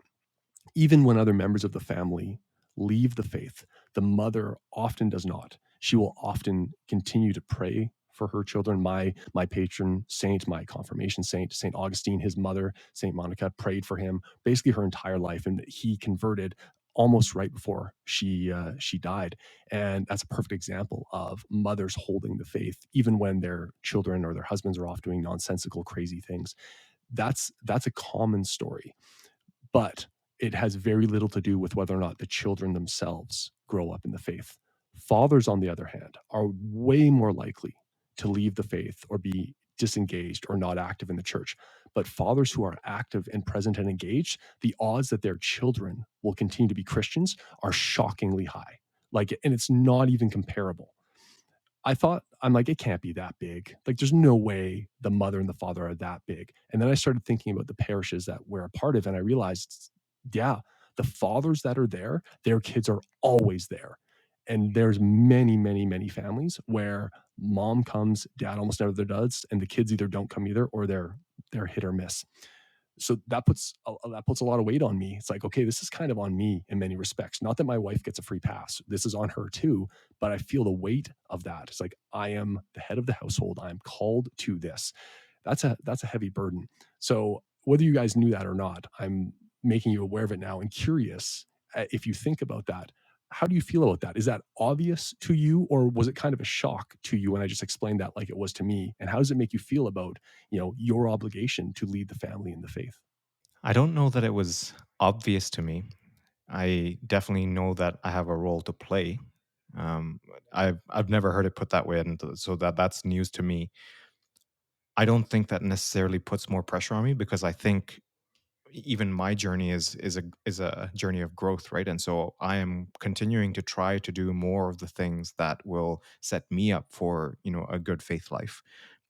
Even when other members of the family leave the faith, the mother often does not. She will often continue to pray for her children. My patron saint, my confirmation saint, Saint Augustine, his mother, Saint Monica, prayed for him basically her entire life, and he converted almost right before she died. And that's a perfect example of mothers holding the faith, even when their children or their husbands are off doing nonsensical, crazy things. That's a common story, but it has very little to do with whether or not the children themselves grow up in the faith. Fathers, on the other hand, are way more likely to leave the faith or be disengaged or not active in the church. But fathers who are active and present and engaged, the odds that their children will continue to be Christians are shockingly high. Like, and it's not even comparable. I'm like, it can't be that big. Like, there's no way the mother and the father are that big. And then I started thinking about the parishes that we're a part of, and I realized, yeah, the fathers that are there, their kids are always there. And there's many, many, many families where mom comes, dad almost never does, and the kids either don't come either or they're hit or miss. So that puts a lot of weight on me. It's like, okay, this is kind of on me in many respects. Not that my wife gets a free pass. This is on her too, but I feel the weight of that. It's like I am the head of the household. I'm called to this. That's a heavy burden. So whether you guys knew that or not, I'm making you aware of it now and curious if you think about that. How do you feel about that? Is that obvious to you, or was it kind of a shock to you when I just explained that like it was to me? And how does it make you feel about your obligation to lead the family in the faith? I don't know that it was obvious to me. I definitely know that I have a role to play. I've never heard it put that way, and so that's news to me. I don't think that necessarily puts more pressure on me because I think even my journey is a journey of growth, right? And so I am continuing to try to do more of the things that will set me up for, a good faith life.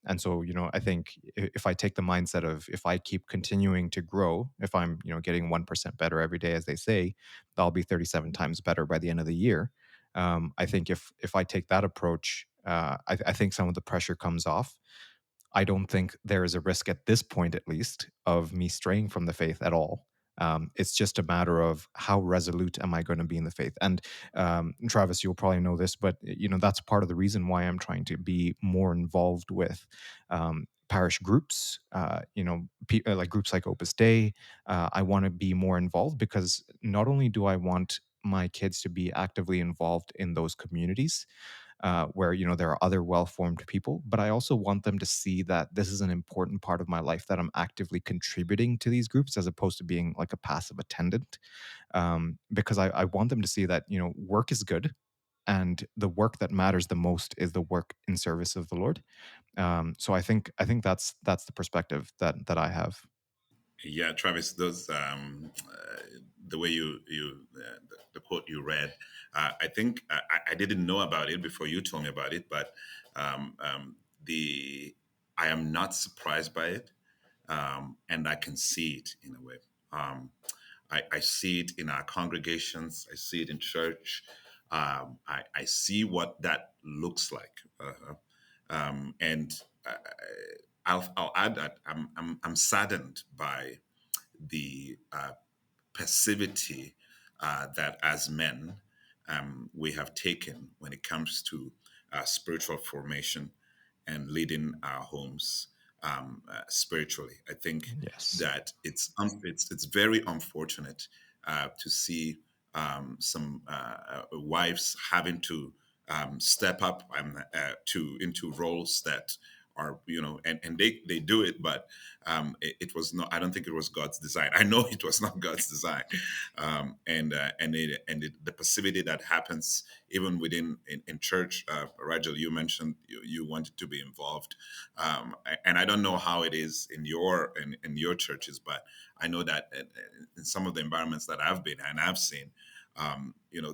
And so, I think if I take the mindset of, if I keep continuing to grow, if I'm, getting 1% better every day, as they say, I'll be 37 times better by the end of the year. I think if I take that approach, I think some of the pressure comes off. I don't think there is a risk at this point, at least, of me straying from the faith at all. It's just a matter of how resolute am I going to be in the faith. And Travis, you'll probably know this, but that's part of the reason why I'm trying to be more involved with parish groups. Like groups like Opus Dei. I want to be more involved because not only do I want my kids to be actively involved in those communities, where there are other well-formed people, but I also want them to see that this is an important part of my life, that I'm actively contributing to these groups as opposed to being like a passive attendant. Because I want them to see that work is good, and the work that matters the most is the work in service of the Lord. So I think that's the perspective that I have. Yeah, Travis, those the way the quote you read, I think I didn't know about it before you told me about it, but the I am not surprised by it, and I can see it in a way. Um, I see it in our congregations. I see it in church. I see what that looks like, and I'll add that I'm saddened by the passivity that as men we have taken when it comes to spiritual formation and leading our homes spiritually. I think Yes. that it's very unfortunate to see some wives having to step up to into roles that are, and they do it, but it was not. I don't think it was God's design. I know it was not God's design, the passivity that happens even within in church. Rajal, you mentioned you wanted to be involved, and I don't know how it is in your churches, but I know that in some of the environments that I've been and I've seen,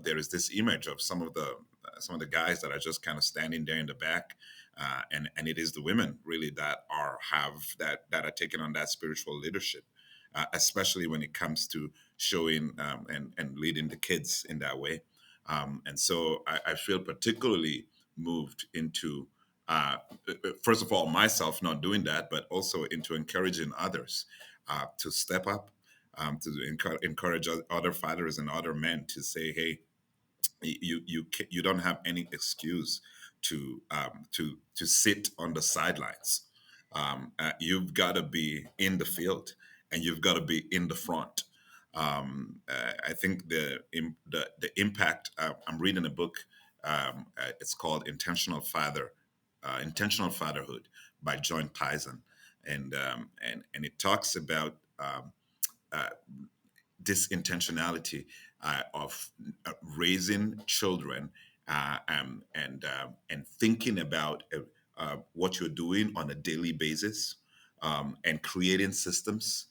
there is this image of some of the guys that are just kind of standing there in the back, and it is the women really that are taking on that spiritual leadership, especially when it comes to showing and leading the kids in that way. And so I feel particularly moved into, first of all, myself not doing that, but also into encouraging others to step up, to encourage other fathers and other men to say, hey, you don't have any excuse to sit on the sidelines. You've got to be in the field, and you've got to be in the front. I think the impact. I'm reading a book. It's called Intentional Fatherhood by John Tyson, and it talks about this intentionality of raising children, and thinking about what you're doing on a daily basis, and creating systems,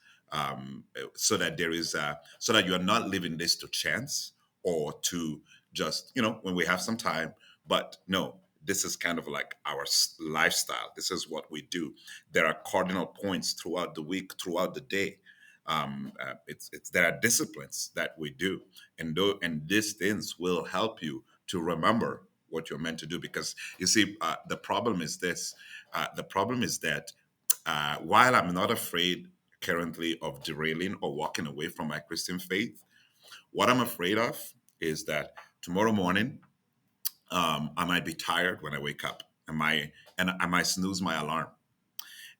so that you are not living this to chance or to just when we have some time, but no. This is kind of like our lifestyle. This is what we do. There are cardinal points throughout the week, throughout the day. It's there are disciplines that we do, and these things will help you to remember what you're meant to do. Because you see, the problem is this: the problem is that while I'm not afraid currently of derailing or walking away from my Christian faith, what I'm afraid of is that tomorrow morning I might be tired when I wake up, and I might snooze my alarm.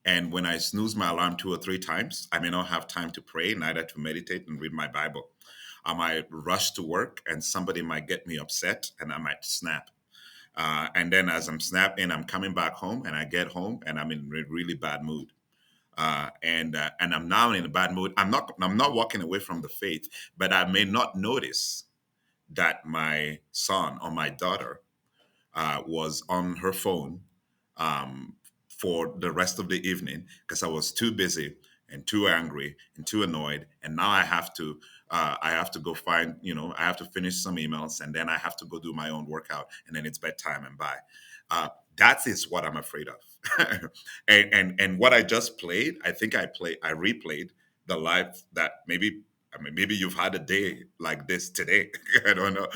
And when I snooze my alarm 2 or 3 times, I may not have time to pray, neither to meditate and read my Bible. I might rush to work, and somebody might get me upset, and I might snap. And then as I'm snapping, I'm coming back home, and I get home, and I'm in a really bad mood. And I'm now in a bad mood. I'm not walking away from the faith, but I may not notice that my son or my daughter was on her phone um, for the rest of the evening because I was too busy and too angry and too annoyed, and now I have to go find, I have to finish some emails, and then I have to go do my own workout, and then it's bedtime and bye. uh, that is what I'm afraid of. And what I just played, I replayed the life that maybe, I mean, maybe you've had a day like this today. I don't know,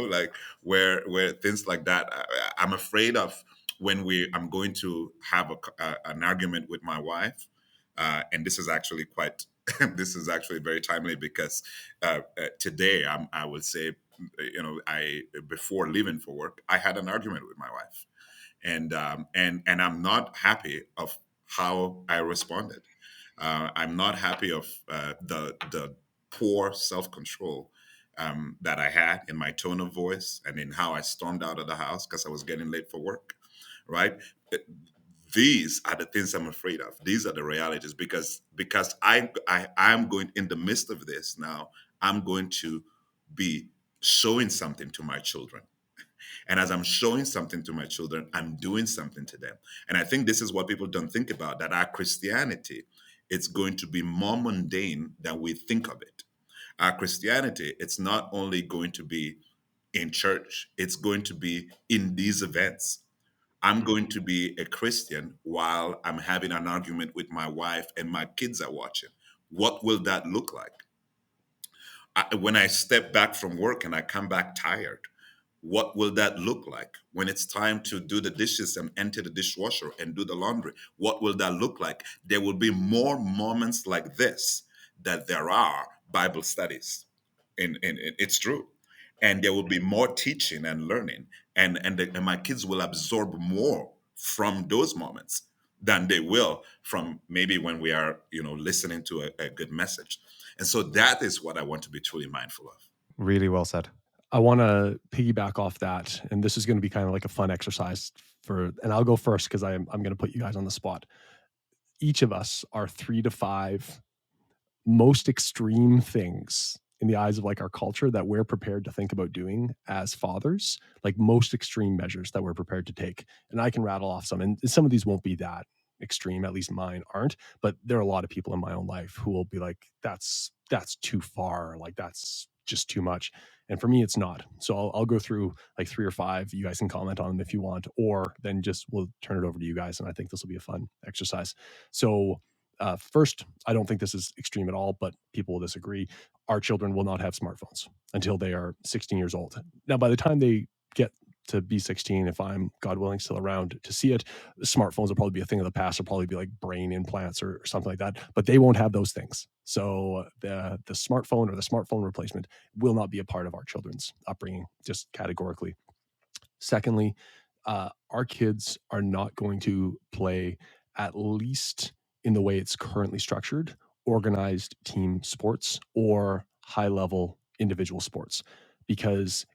like where things like that. I'm afraid of when I'm going to have an argument with my wife, and this is actually quite. This is actually very timely because today I would say, I before leaving for work, I had an argument with my wife, and I'm not happy of how I responded. I'm not happy of the poor self control that I had in my tone of voice and in how I stormed out of the house because I was getting late for work. Right? These are the things I'm afraid of. These are the realities because I'm going in the midst of this now. I'm going to be showing something to my children, and as I'm showing something to my children, I'm doing something to them. And I think this is what people don't think about, that our Christianity, it's going to be more mundane than we think of it. Our Christianity, it's not only going to be in church, it's going to be in these events. I'm going to be a Christian while I'm having an argument with my wife and my kids are watching. What will that look like? When I step back from work and I come back tired, what will that look like? When it's time to do the dishes and empty the dishwasher and do the laundry, what will that look like? There will be more moments like this that there are Bible studies. It's true. And there will be more teaching and learning, and my kids will absorb more from those moments than they will from maybe when we are, listening to a good message. And so that is what I want to be truly mindful of. Really well said. I want to piggyback off that, and this is going to be kind of like a fun exercise and I'll go first because I'm going to put you guys on the spot. Each of us are 3 to 5 most extreme things in the eyes of like our culture that we're prepared to think about doing as fathers, like most extreme measures that we're prepared to take. And I can rattle off some, and some of these won't be that extreme, at least mine aren't, but there are a lot of people in my own life who will be like, that's too far, like that's just too much. And for me, it's not. So I'll go through like 3 or 5. You guys can comment on them if you want, or then just we'll turn it over to you guys. And I think this will be a fun exercise. So first, I don't think this is extreme at all, but people will disagree. Our children will not have smartphones until they are 16 years old. Now, by the time they get to be 16, if I'm, God willing, still around to see it, smartphones will probably be a thing of the past. Will probably be like brain implants or something like that, but they won't have those things. So the smartphone or the smartphone replacement will not be a part of our children's upbringing, just categorically. Secondly, our kids are not going to play, at least in the way it's currently structured, organized team sports or high level individual sports, because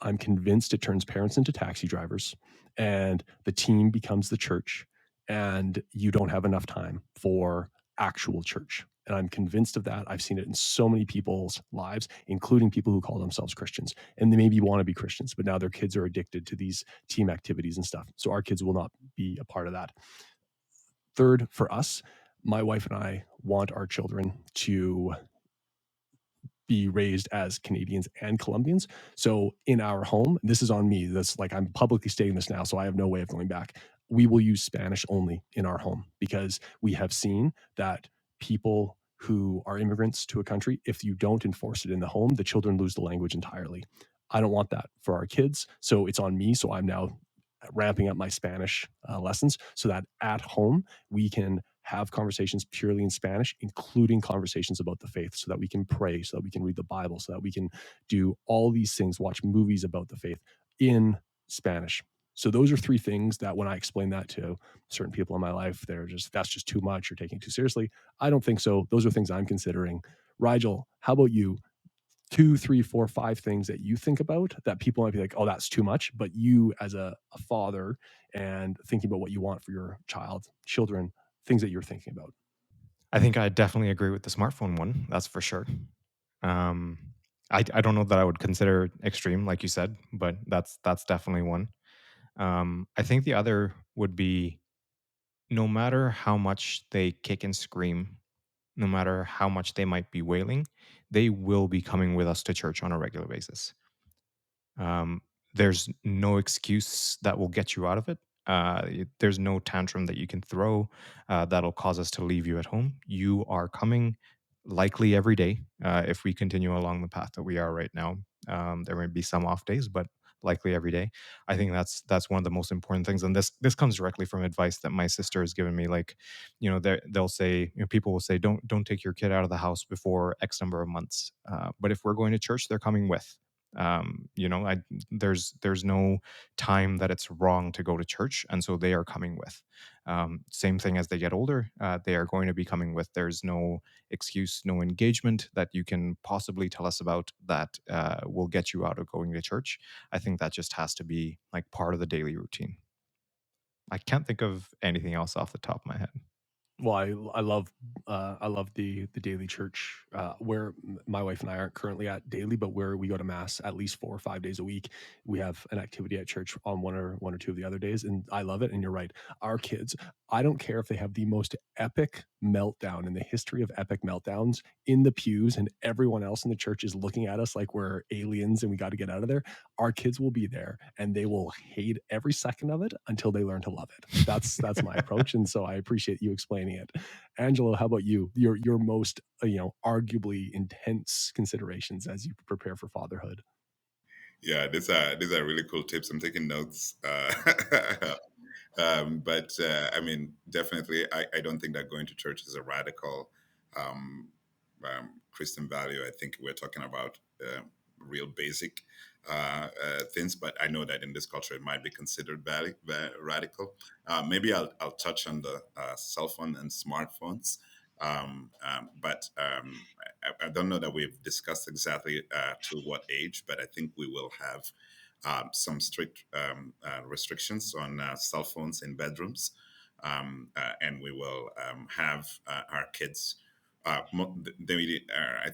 I'm convinced it turns parents into taxi drivers and the team becomes the church, and you don't have enough time for actual church. And I'm convinced of that. I've seen it in so many people's lives, including people who call themselves Christians, and they maybe want to be Christians, but now their kids are addicted to these team activities and stuff. So our kids will not be a part of that. Third, for us, my wife and I want our children to be raised as Canadians and Colombians. So in our home, this is on me. That's like I'm publicly stating this now, so I have no way of going back. We will use Spanish only in our home because we have seen that people who are immigrants to a country, if you don't enforce it in the home, the children lose the language entirely. I don't want that for our kids. So it's on me. So I'm now ramping up my Spanish lessons so that at home we can have conversations purely in Spanish, including conversations about the faith, so that we can pray, so that we can read the Bible, so that we can do all these things, watch movies about the faith in Spanish. So those are 3 things that when I explain that to certain people in my life, they're just, that's just too much. You're taking it too seriously. I don't think so. Those are things I'm considering. Rigel, how about you? 2, 3, 4, 5 things that you think about that people might be like, oh, that's too much. But you, as a father and thinking about what you want for your children, things that you're thinking about. I think I definitely agree with the smartphone one. That's for sure. Um, I don't know that I would consider extreme, like you said, but that's definitely one. I think the other would be no matter how much they kick and scream, no matter how much they might be wailing, they will be coming with us to church on a regular basis. Um, there's no excuse that will get you out of it. There's no tantrum that you can throw that'll cause us to leave you at home. You are coming likely every day if we continue along the path that we are right now. There may be some off days, but likely every day. I think that's one of the most important things, and this comes directly from advice that my sister has given me. Like, they'll say, people will say, don't take your kid out of the house before X number of months. But if we're going to church, they're coming with. I there's no time that it's wrong to go to church, and so they are coming with. Same thing as they get older, they are going to be coming with. There's no excuse, no engagement that you can possibly tell us about that will get you out of going to church. I think that just has to be like part of the daily routine. I can't think of anything else off the top of my head. Well, I love the daily church where my wife and I aren't currently at daily, but where we go to mass at least 4 or 5 days a week. We have an activity at church on one or two of the other days, and I love it. And you're right, our kids. I don't care if they have the most epic meltdown in the history of epic meltdowns in the pews, and everyone else in the church is looking at us like we're aliens and we got to get out of there. Our kids will be there, and they will hate every second of it until they learn to love it. That's my approach, and so I appreciate you explaining it. Angelo, how about you? Your most arguably intense considerations as you prepare for fatherhood. Yeah, these are really cool tips. I'm taking notes. But I mean, definitely, I don't think that going to church is a radical um, Christian value. I think we're talking about real basic things, but I know that in this culture it might be considered radical. Maybe I'll touch on the cell phone and smartphones. But I don't know that we've discussed exactly to what age, but I think we will have some strict restrictions on cell phones in bedrooms, and we will have our kids. I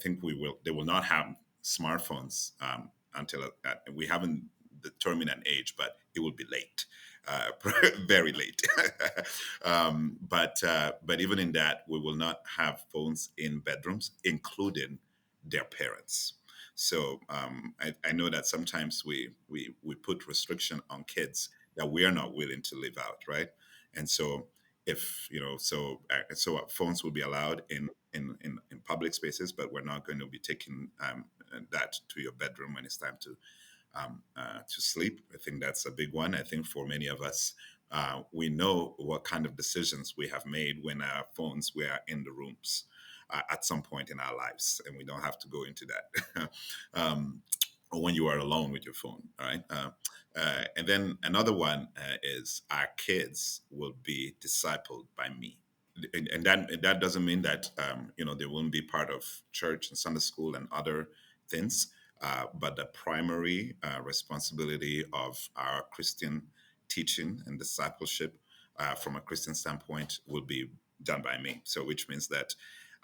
think we will. They will not have smartphones until we haven't determined an age, but it will be late, very late. But even in that, we will not have phones in bedrooms, including their parents. So I know that sometimes we put restriction on kids that we are not willing to live out, right? And so if so phones will be allowed in public spaces, but we're not going to be taking that to your bedroom when it's time to sleep. I think that's a big one. I think for many of us, we know what kind of decisions we have made when our phones were in the rooms at some point in our lives, and we don't have to go into that. Or when you are alone with your phone, all right? And then another one is our kids will be discipled by me. And that doesn't mean that they won't be part of church and Sunday school and other things, but the primary responsibility of our Christian teaching and discipleship from a Christian standpoint will be done by me. So, which means that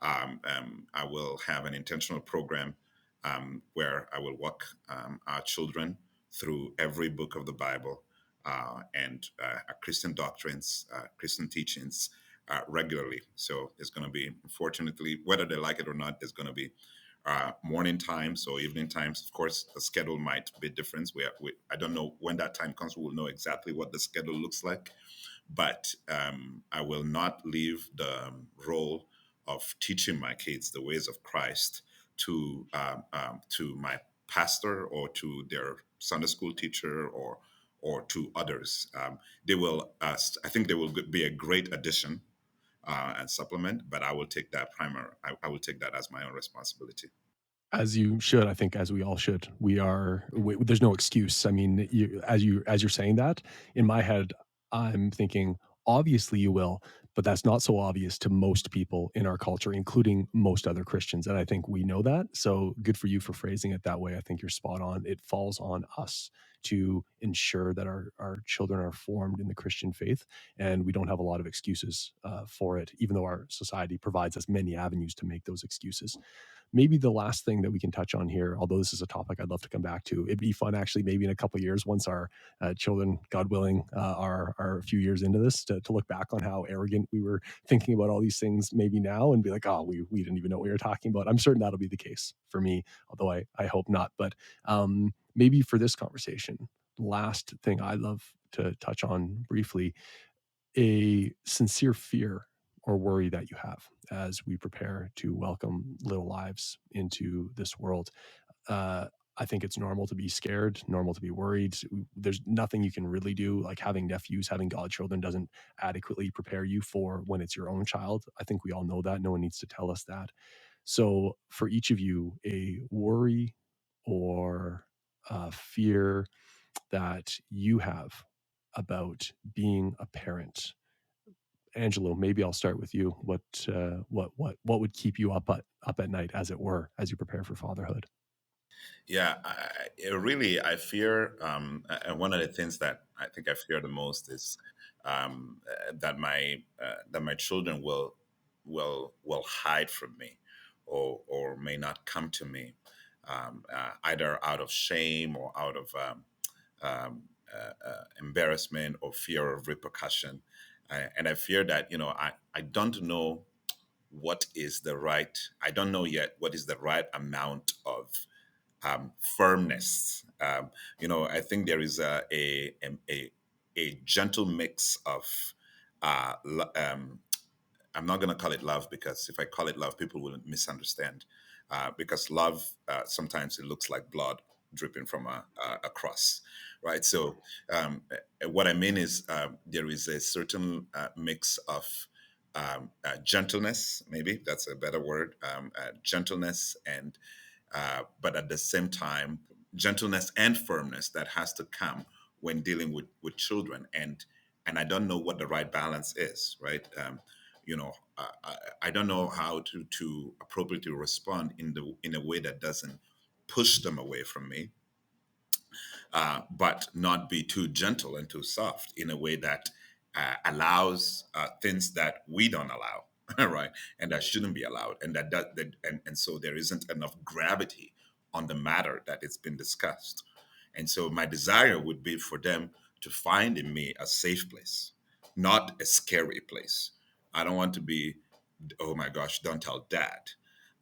I will have an intentional program where I will walk our children through every book of the Bible and our Christian doctrines, Christian teachings regularly. So it's going to be, unfortunately, whether they like it or not, there's going to be morning times or evening times. Of course, the schedule might be different. I don't know when that time comes. We will know exactly what the schedule looks like. But I will not leave the role of teaching my kids the ways of Christ to my pastor or to their Sunday school teacher or to others. They will. I think they will be a great addition and supplement, but I will take that I will take that as my own responsibility. As you should, I think, as we all should. There's no excuse. I mean, as you're saying that, in my head, I'm thinking, obviously you will, but that's not so obvious to most people in our culture, including most other Christians. And I think we know that. So good for you for phrasing it that way. I think you're spot on. It falls on us to ensure that our children are formed in the Christian faith, and we don't have a lot of excuses for it, even though our society provides us many avenues to make those excuses. Maybe the last thing that we can touch on here, although this is a topic I'd love to come back to, it'd be fun actually, maybe in a couple of years, once our children, God willing, are a few years into this, to look back on how arrogant we were thinking about all these things maybe now and be like, oh, we didn't even know what we were talking about. I'm certain that'll be the case for me, although I hope not. But maybe for this conversation, last thing I'd love to touch on briefly, a sincere fear or worry that you have as we prepare to welcome little lives into this world. uh, I think it's normal to be scared, normal to be worried. There's nothing you can really do. Like having nephews, having godchildren doesn't adequately prepare you for when it's your own child. I think we all know that. No one needs to tell us that. So, for each of you, a worry or a fear that you have about being a parent. Angelo, maybe I'll start with you. What would keep you up at night, as it were, as you prepare for fatherhood? Yeah, really, I fear, and one of the things that I think I fear the most is that my children will hide from me, or may not come to me, either out of shame or out of embarrassment or fear of repercussion. And I fear that, I don't know what is the right. I don't know yet what is the right amount of firmness. I think there is a gentle mix of I'm not going to call it love, because if I call it love, people will misunderstand. Because love, sometimes it looks like blood dripping from a cross, right? So, what I mean is, there is a certain mix of gentleness, maybe that's a better word, gentleness, and but at the same time, gentleness and firmness that has to come when dealing with children. And I don't know what the right balance is, right? I don't know how to appropriately respond in a way that doesn't push them away from me, but not be too gentle and too soft in a way that allows things that we don't allow, right? And that shouldn't be allowed, and and so there isn't enough gravity on the matter that it's been discussed. And so my desire would be for them to find in me a safe place, not a scary place. I don't want to be, oh my gosh, don't tell dad.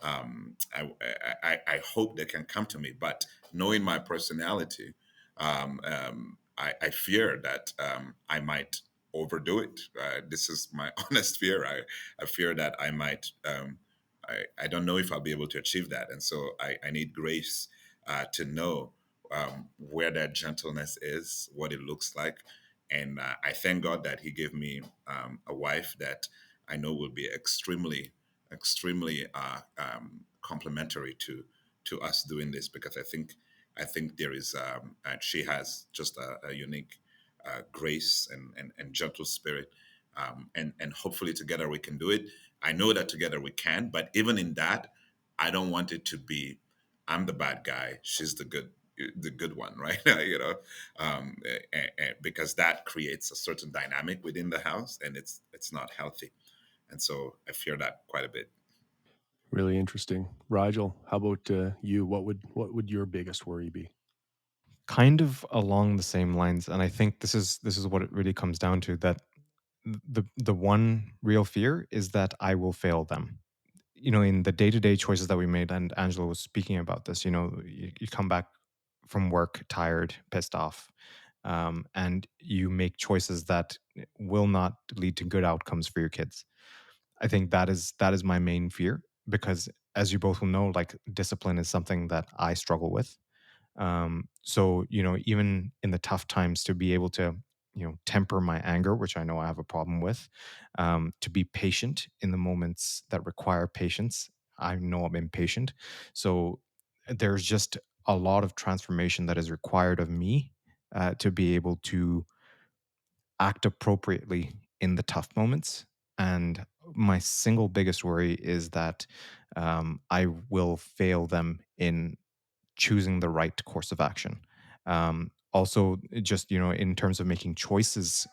I hope they can come to me, but knowing my personality, I fear that I might overdo it. This is my honest fear. I fear that I might. I don't know if I'll be able to achieve that, and so I need grace to know where that gentleness is, what it looks like, and I thank God that He gave me a wife that I know will be extremely complimentary to us doing this, because I think there is she has just a unique grace and gentle spirit, and hopefully together we can do it. I know that together we can, but even in that, I don't want it to be I'm the bad guy, she's the good one, right? Because that creates a certain dynamic within the house, and it's not healthy, and so I fear that quite a bit. Really interesting. Rigel, how about you? What would your biggest worry be? Kind of along the same lines, and I think this is what it really comes down to, that the one real fear is that I will fail them. In the day-to-day choices that we made, and Angela was speaking about this, you come back from work tired, pissed off, and you make choices that will not lead to good outcomes for your kids. I think that is my main fear, because as you both will know, like, discipline is something that I struggle with. So, even in the tough times, to be able to, temper my anger, which I know I have a problem with, to be patient in the moments that require patience. I know I'm impatient. So there's just a lot of transformation that is required of me, to be able to act appropriately in the tough moments. And my single biggest worry is that I will fail them in choosing the right course of action. Also, just in terms of making choices,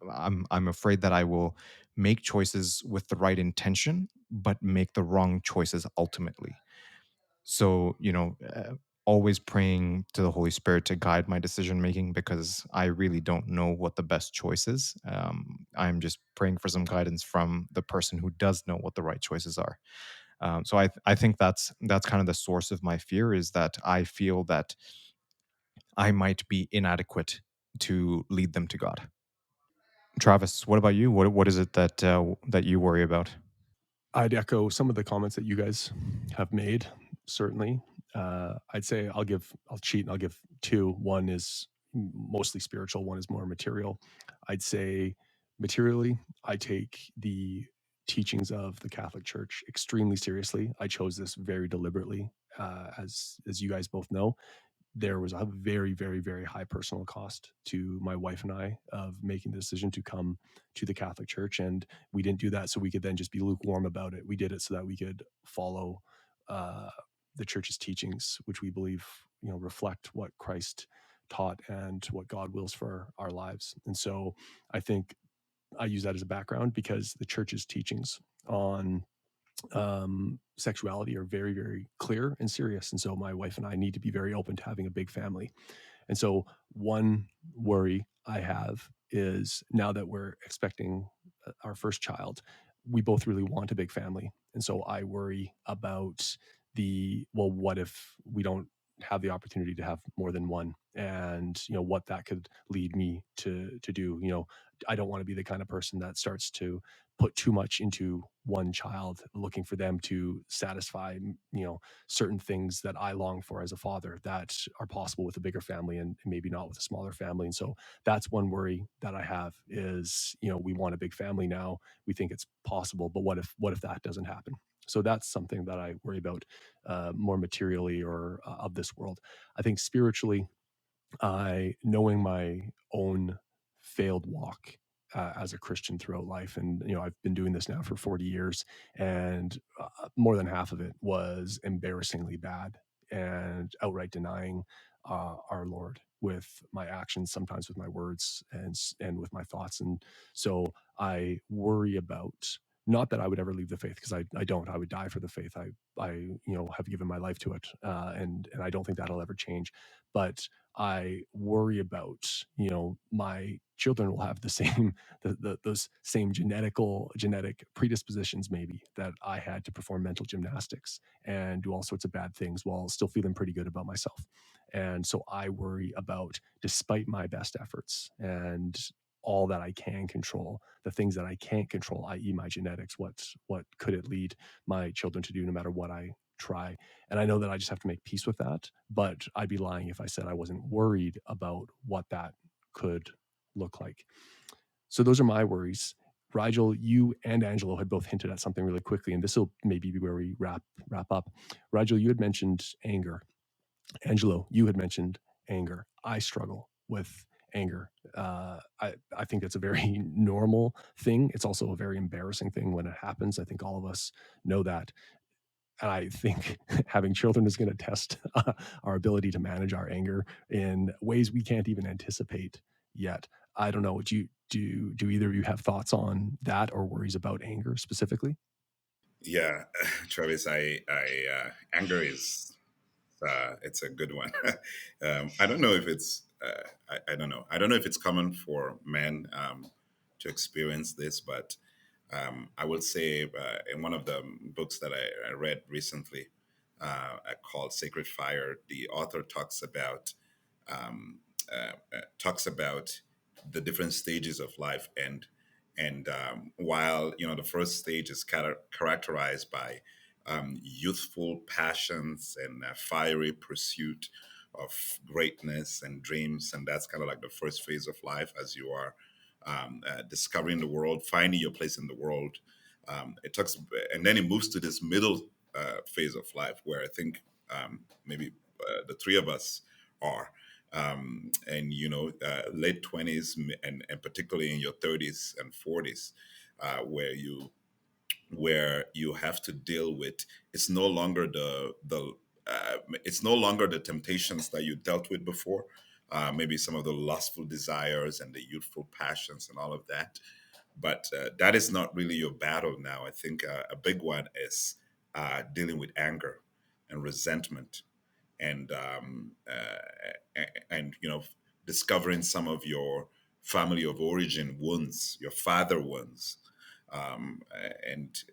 I'm afraid that I will make choices with the right intention, but make the wrong choices ultimately. So, always praying to the Holy Spirit to guide my decision making because I really don't know what the best choice is. I'm just praying for some guidance from the person who does know what the right choices are. So I think that's kind of the source of my fear is that I feel that I might be inadequate to lead them to God. Travis, what about you? What is it that you worry about? I'd echo some of the comments that you guys have made. Certainly, I'd say I'll cheat and I'll give two. One is mostly spiritual. One is more material. I'd say materially, I take the teachings of the Catholic Church extremely seriously. I chose this very deliberately, as you guys both know. There was a very, very, very high personal cost to my wife and I of making the decision to come to the Catholic Church. And we didn't do that so we could then just be lukewarm about it. We did it so that we could follow uh, the church's teachings, which we believe, reflect what Christ taught and what God wills for our lives. And so I think I use that as a background because the church's teachings on sexuality are very, very clear and serious. And so my wife and I need to be very open to having a big family. And so one worry I have is now that we're expecting our first child, we both really want a big family. And so I worry about well, what if we don't have the opportunity to have more than one, and what that could lead me to do. I don't want to be the kind of person that starts to put too much into one child, looking for them to satisfy certain things that I long for as a father that are possible with a bigger family and maybe not with a smaller family. And so that's one worry that I have is, we want a big family now. We think it's possible, but what if that doesn't happen? So that's something that I worry about more materially or of this world. I think spiritually, knowing my own failed walk as a Christian throughout life, and I've been doing this now for 40 years, and more than half of it was embarrassingly bad and outright denying our Lord with my actions, sometimes with my words and with my thoughts. And so I worry about, not that I would ever leave the faith, because I don't. I would die for the faith. I have given my life to it, and I don't think that'll ever change. But I worry about, my children will have the same those same genetic predispositions maybe that I had to perform mental gymnastics and do all sorts of bad things while still feeling pretty good about myself. And so I worry about, despite my best efforts and all that I can control, the things that I can't control, i.e., my genetics, what could it lead my children to do no matter what I try? And I know that I just have to make peace with that, but I'd be lying if I said I wasn't worried about what that could look like. So those are my worries. Rigel, you and Angelo had both hinted at something really quickly, and this will maybe be where we wrap up. Rigel, you had mentioned anger. Angelo, you had mentioned anger. I struggle with anger. I think that's a very normal thing. It's also a very embarrassing thing when it happens. I think all of us know that. And I think having children is going to test our ability to manage our anger in ways we can't even anticipate yet. I don't know. Do either of you have thoughts on that or worries about anger specifically? Yeah, Travis, anger is it's a good one. I don't know if it's I don't know. I don't know if it's common for men to experience this, but I would say in one of the books that I read recently called Sacred Fire, the author um, talks about the different stages of life, and while the first stage is characterized by youthful passions and fiery pursuit of greatness and dreams, and that's kind of like the first phase of life as you are discovering the world, finding your place in the world. It talks, and then it moves to this middle phase of life where I think maybe the three of us are. And late 20s and particularly in your 30s and 40s, where you have to deal with, it's no longer it's no longer the temptations that you dealt with before, maybe some of the lustful desires and the youthful passions and all of that, but that is not really your battle now. I think a big one is dealing with anger. and resentment, and discovering some of your family of origin wounds, your father wounds, um, and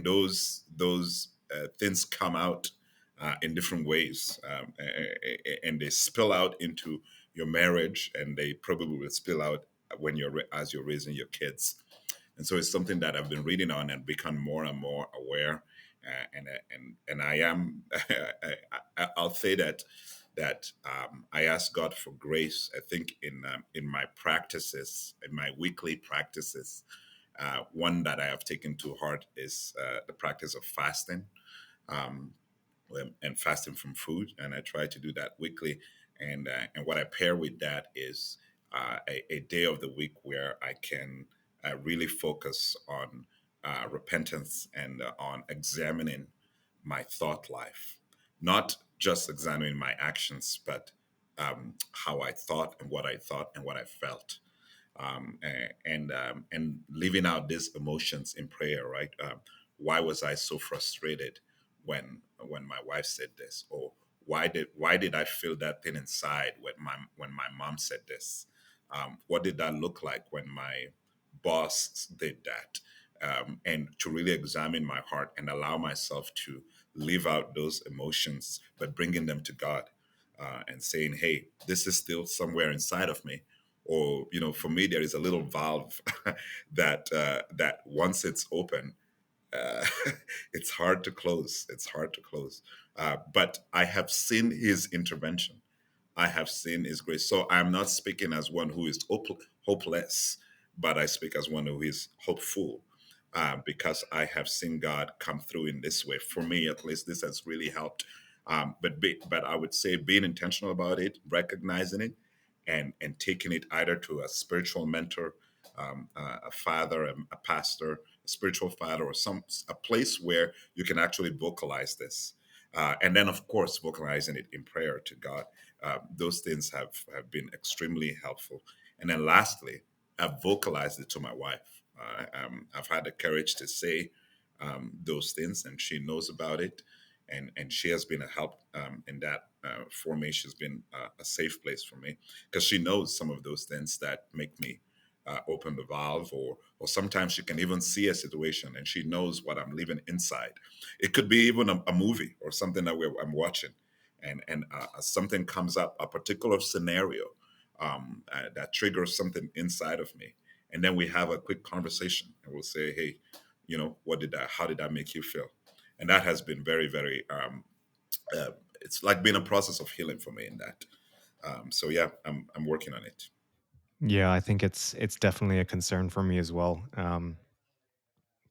those things come out in different ways, and they spill out into your marriage, and they probably will spill out when as you're raising your kids. And so it's something that I've been reading on and become more and more aware. And I am I'll say that I ask God for grace. I think in my practices, in my weekly practices, one that I have taken to heart is the practice of fasting. Um, and fasting from food, and I try to do that weekly. And what I pair with that is a day of the week where I can really focus on repentance and on examining my thought life, not just examining my actions, but how I thought and what I felt, and living out these emotions in prayer. Right? Why was I so frustrated when my wife said this, or why did I feel that thing inside when my mom said this? What did that look like when my boss did that? And to really examine my heart and allow myself to live out those emotions, but bringing them to God, and saying, "Hey, this is still somewhere inside of me." Or, for me, there is a little valve that once it's open, uh, it's hard to close. It's hard to close. But I have seen His intervention. I have seen His grace. So I'm not speaking as one who is hopeless, but I speak as one who is hopeful, because I have seen God come through in this way. For me, at least, this has really helped. But I would say being intentional about it, recognizing it, and taking it either to a spiritual mentor, a father, a pastor, a spiritual father, or a place where you can actually vocalize this. And then, of course, vocalizing it in prayer to God. Those things have been extremely helpful. And then, lastly, I've vocalized it to my wife. I've had the courage to say those things, and she knows about it. And she has been a help in that for me. She's been a safe place for me because she knows some of those things that make me open the valve, or sometimes she can even see a situation and she knows what I'm living inside. It could be even a movie or something that I'm watching, and something comes up, a particular scenario that triggers something inside of me, and then we have a quick conversation, and we'll say, "Hey, how did that make you feel?" And that has been very, very. It's like been a process of healing for me in that. So yeah, I'm working on it. Yeah, I think it's definitely a concern for me as well.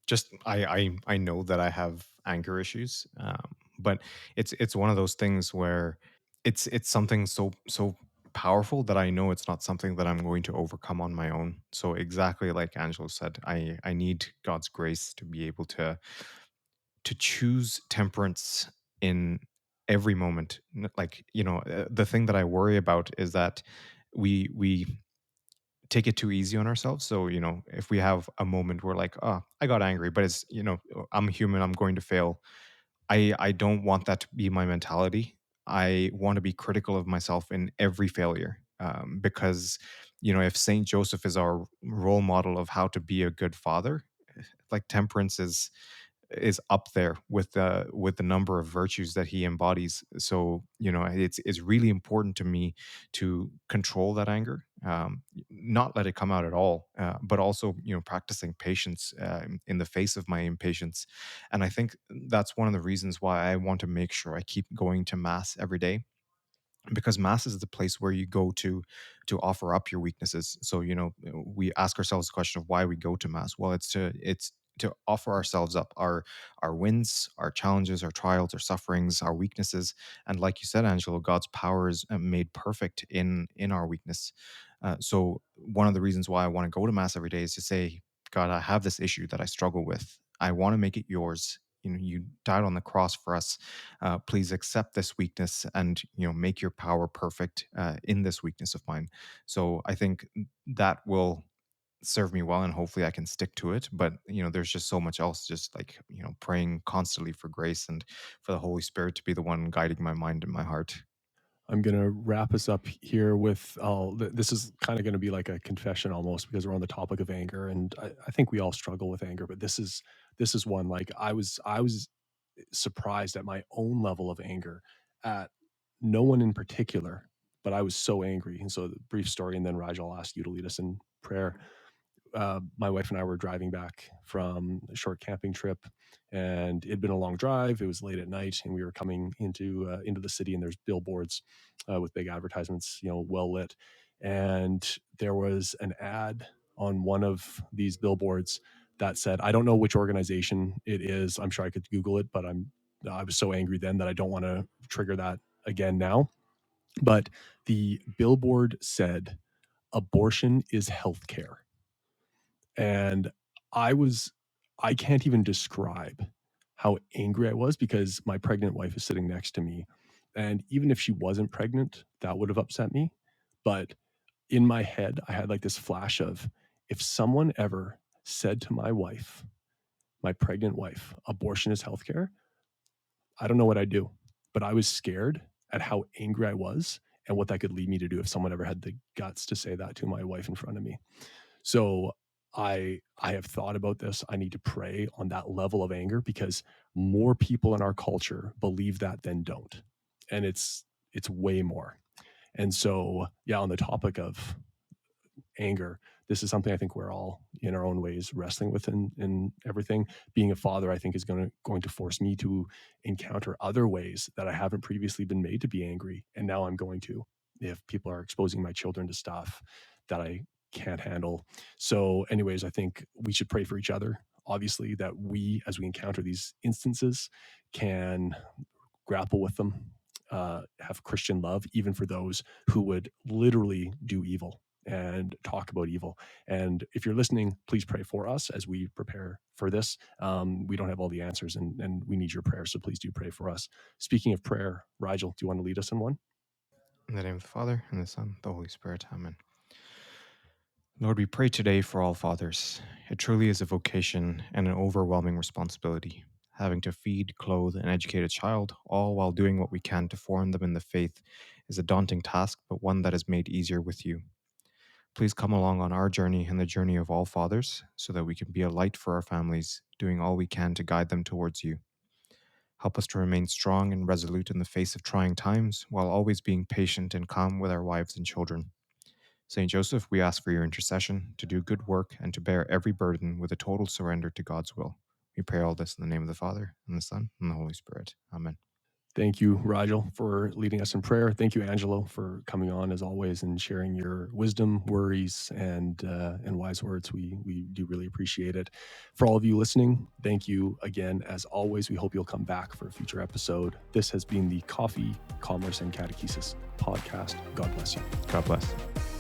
Just I know that I have anger issues, but it's one of those things where it's something so powerful that I know it's not something that I'm going to overcome on my own. So exactly like Angelo said, I need God's grace to be able to choose temperance in every moment. Like, the thing that I worry about is that we take it too easy on ourselves. So, if we have a moment where like, oh, I got angry, but it's, I'm human, I'm going to fail. I don't want that to be my mentality. I want to be critical of myself in every failure. Because, if Saint Joseph is our role model of how to be a good father, like temperance is up there with the number of virtues that he embodies. So, it's really important to me to control that anger, not let it come out at all, but also, practicing patience in the face of my impatience. And I think that's one of the reasons why I want to make sure I keep going to mass every day, because mass is the place where you go to offer up your weaknesses. So, we ask ourselves the question of why we go to mass. Well, it's to offer ourselves up, our wins, our challenges, our trials, our sufferings, our weaknesses. And like you said, Angelo, God's power is made perfect in our weakness. So one of the reasons why I want to go to mass every day is to say, God, I have this issue that I struggle with. I want to make it yours. You died on the cross for us. Please accept this weakness and, make your power perfect in this weakness of mine. So I think that will serve me well, and hopefully I can stick to it. But there's just so much else, just like praying constantly for grace and for the Holy Spirit to be the one guiding my mind and my heart. I'm going to wrap us up here with this is kind of going to be like a confession almost, because we're on the topic of anger, and I think we all struggle with anger, but this is one. Like, I was surprised at my own level of anger at no one in particular, but I was so angry. And so, the brief story, and then Raj, I'll ask you to lead us in prayer. My wife and I were driving back from a short camping trip, and it'd been a long drive. It was late at night, and we were coming into the city, and there's billboards with big advertisements, well lit. And there was an ad on one of these billboards that said, I don't know which organization it is. I'm sure I could Google it, but I was so angry then that I don't want to trigger that again now. But the billboard said, "Abortion is healthcare." And I was I can't even describe how angry I was, because my pregnant wife is sitting next to me. And even if she wasn't pregnant, that would have upset me. But in my head, I had like this flash of, if someone ever said to my wife, my pregnant wife, abortion is healthcare, I don't know what I'd do. But I was scared at how angry I was and what that could lead me to do if someone ever had the guts to say that to my wife in front of me. So I have thought about this. I need to pray on that level of anger, because more people in our culture believe that than don't. And it's way more. And so, yeah, on the topic of anger, this is something I think we're all in our own ways wrestling with in everything. Being a father, I think, is going to force me to encounter other ways that I haven't previously been made to be angry. And now I'm going to, if people are exposing my children to stuff that I can't handle. So, anyways, I think we should pray for each other. Obviously, that we, as we encounter these instances, can grapple with them, have Christian love, even for those who would literally do evil and talk about evil. And if you're listening, please pray for us as we prepare for this. We don't have all the answers, and we need your prayers, so please do pray for us. Speaking of prayer, Rigel, do you want to lead us in one? In the name of the Father, and the Son, and the Holy Spirit. Amen. Lord, we pray today for all fathers. It truly is a vocation and an overwhelming responsibility. Having to feed, clothe, and educate a child, all while doing what we can to form them in the faith, is a daunting task, but one that is made easier with you. Please come along on our journey and the journey of all fathers, so that we can be a light for our families, doing all we can to guide them towards you. Help us to remain strong and resolute in the face of trying times, while always being patient and calm with our wives and children. Saint Joseph, we ask for your intercession to do good work and to bear every burden with a total surrender to God's will. We pray all this in the name of the Father, and the Son, and the Holy Spirit. Amen. Thank you, Rigel, for leading us in prayer. Thank you, Angelo, for coming on as always and sharing your wisdom, worries, and wise words. We do really appreciate it. For all of you listening, thank you again. As always, we hope you'll come back for a future episode. This has been the Coffee, Commerce, and Catechesis podcast. God bless you. God bless.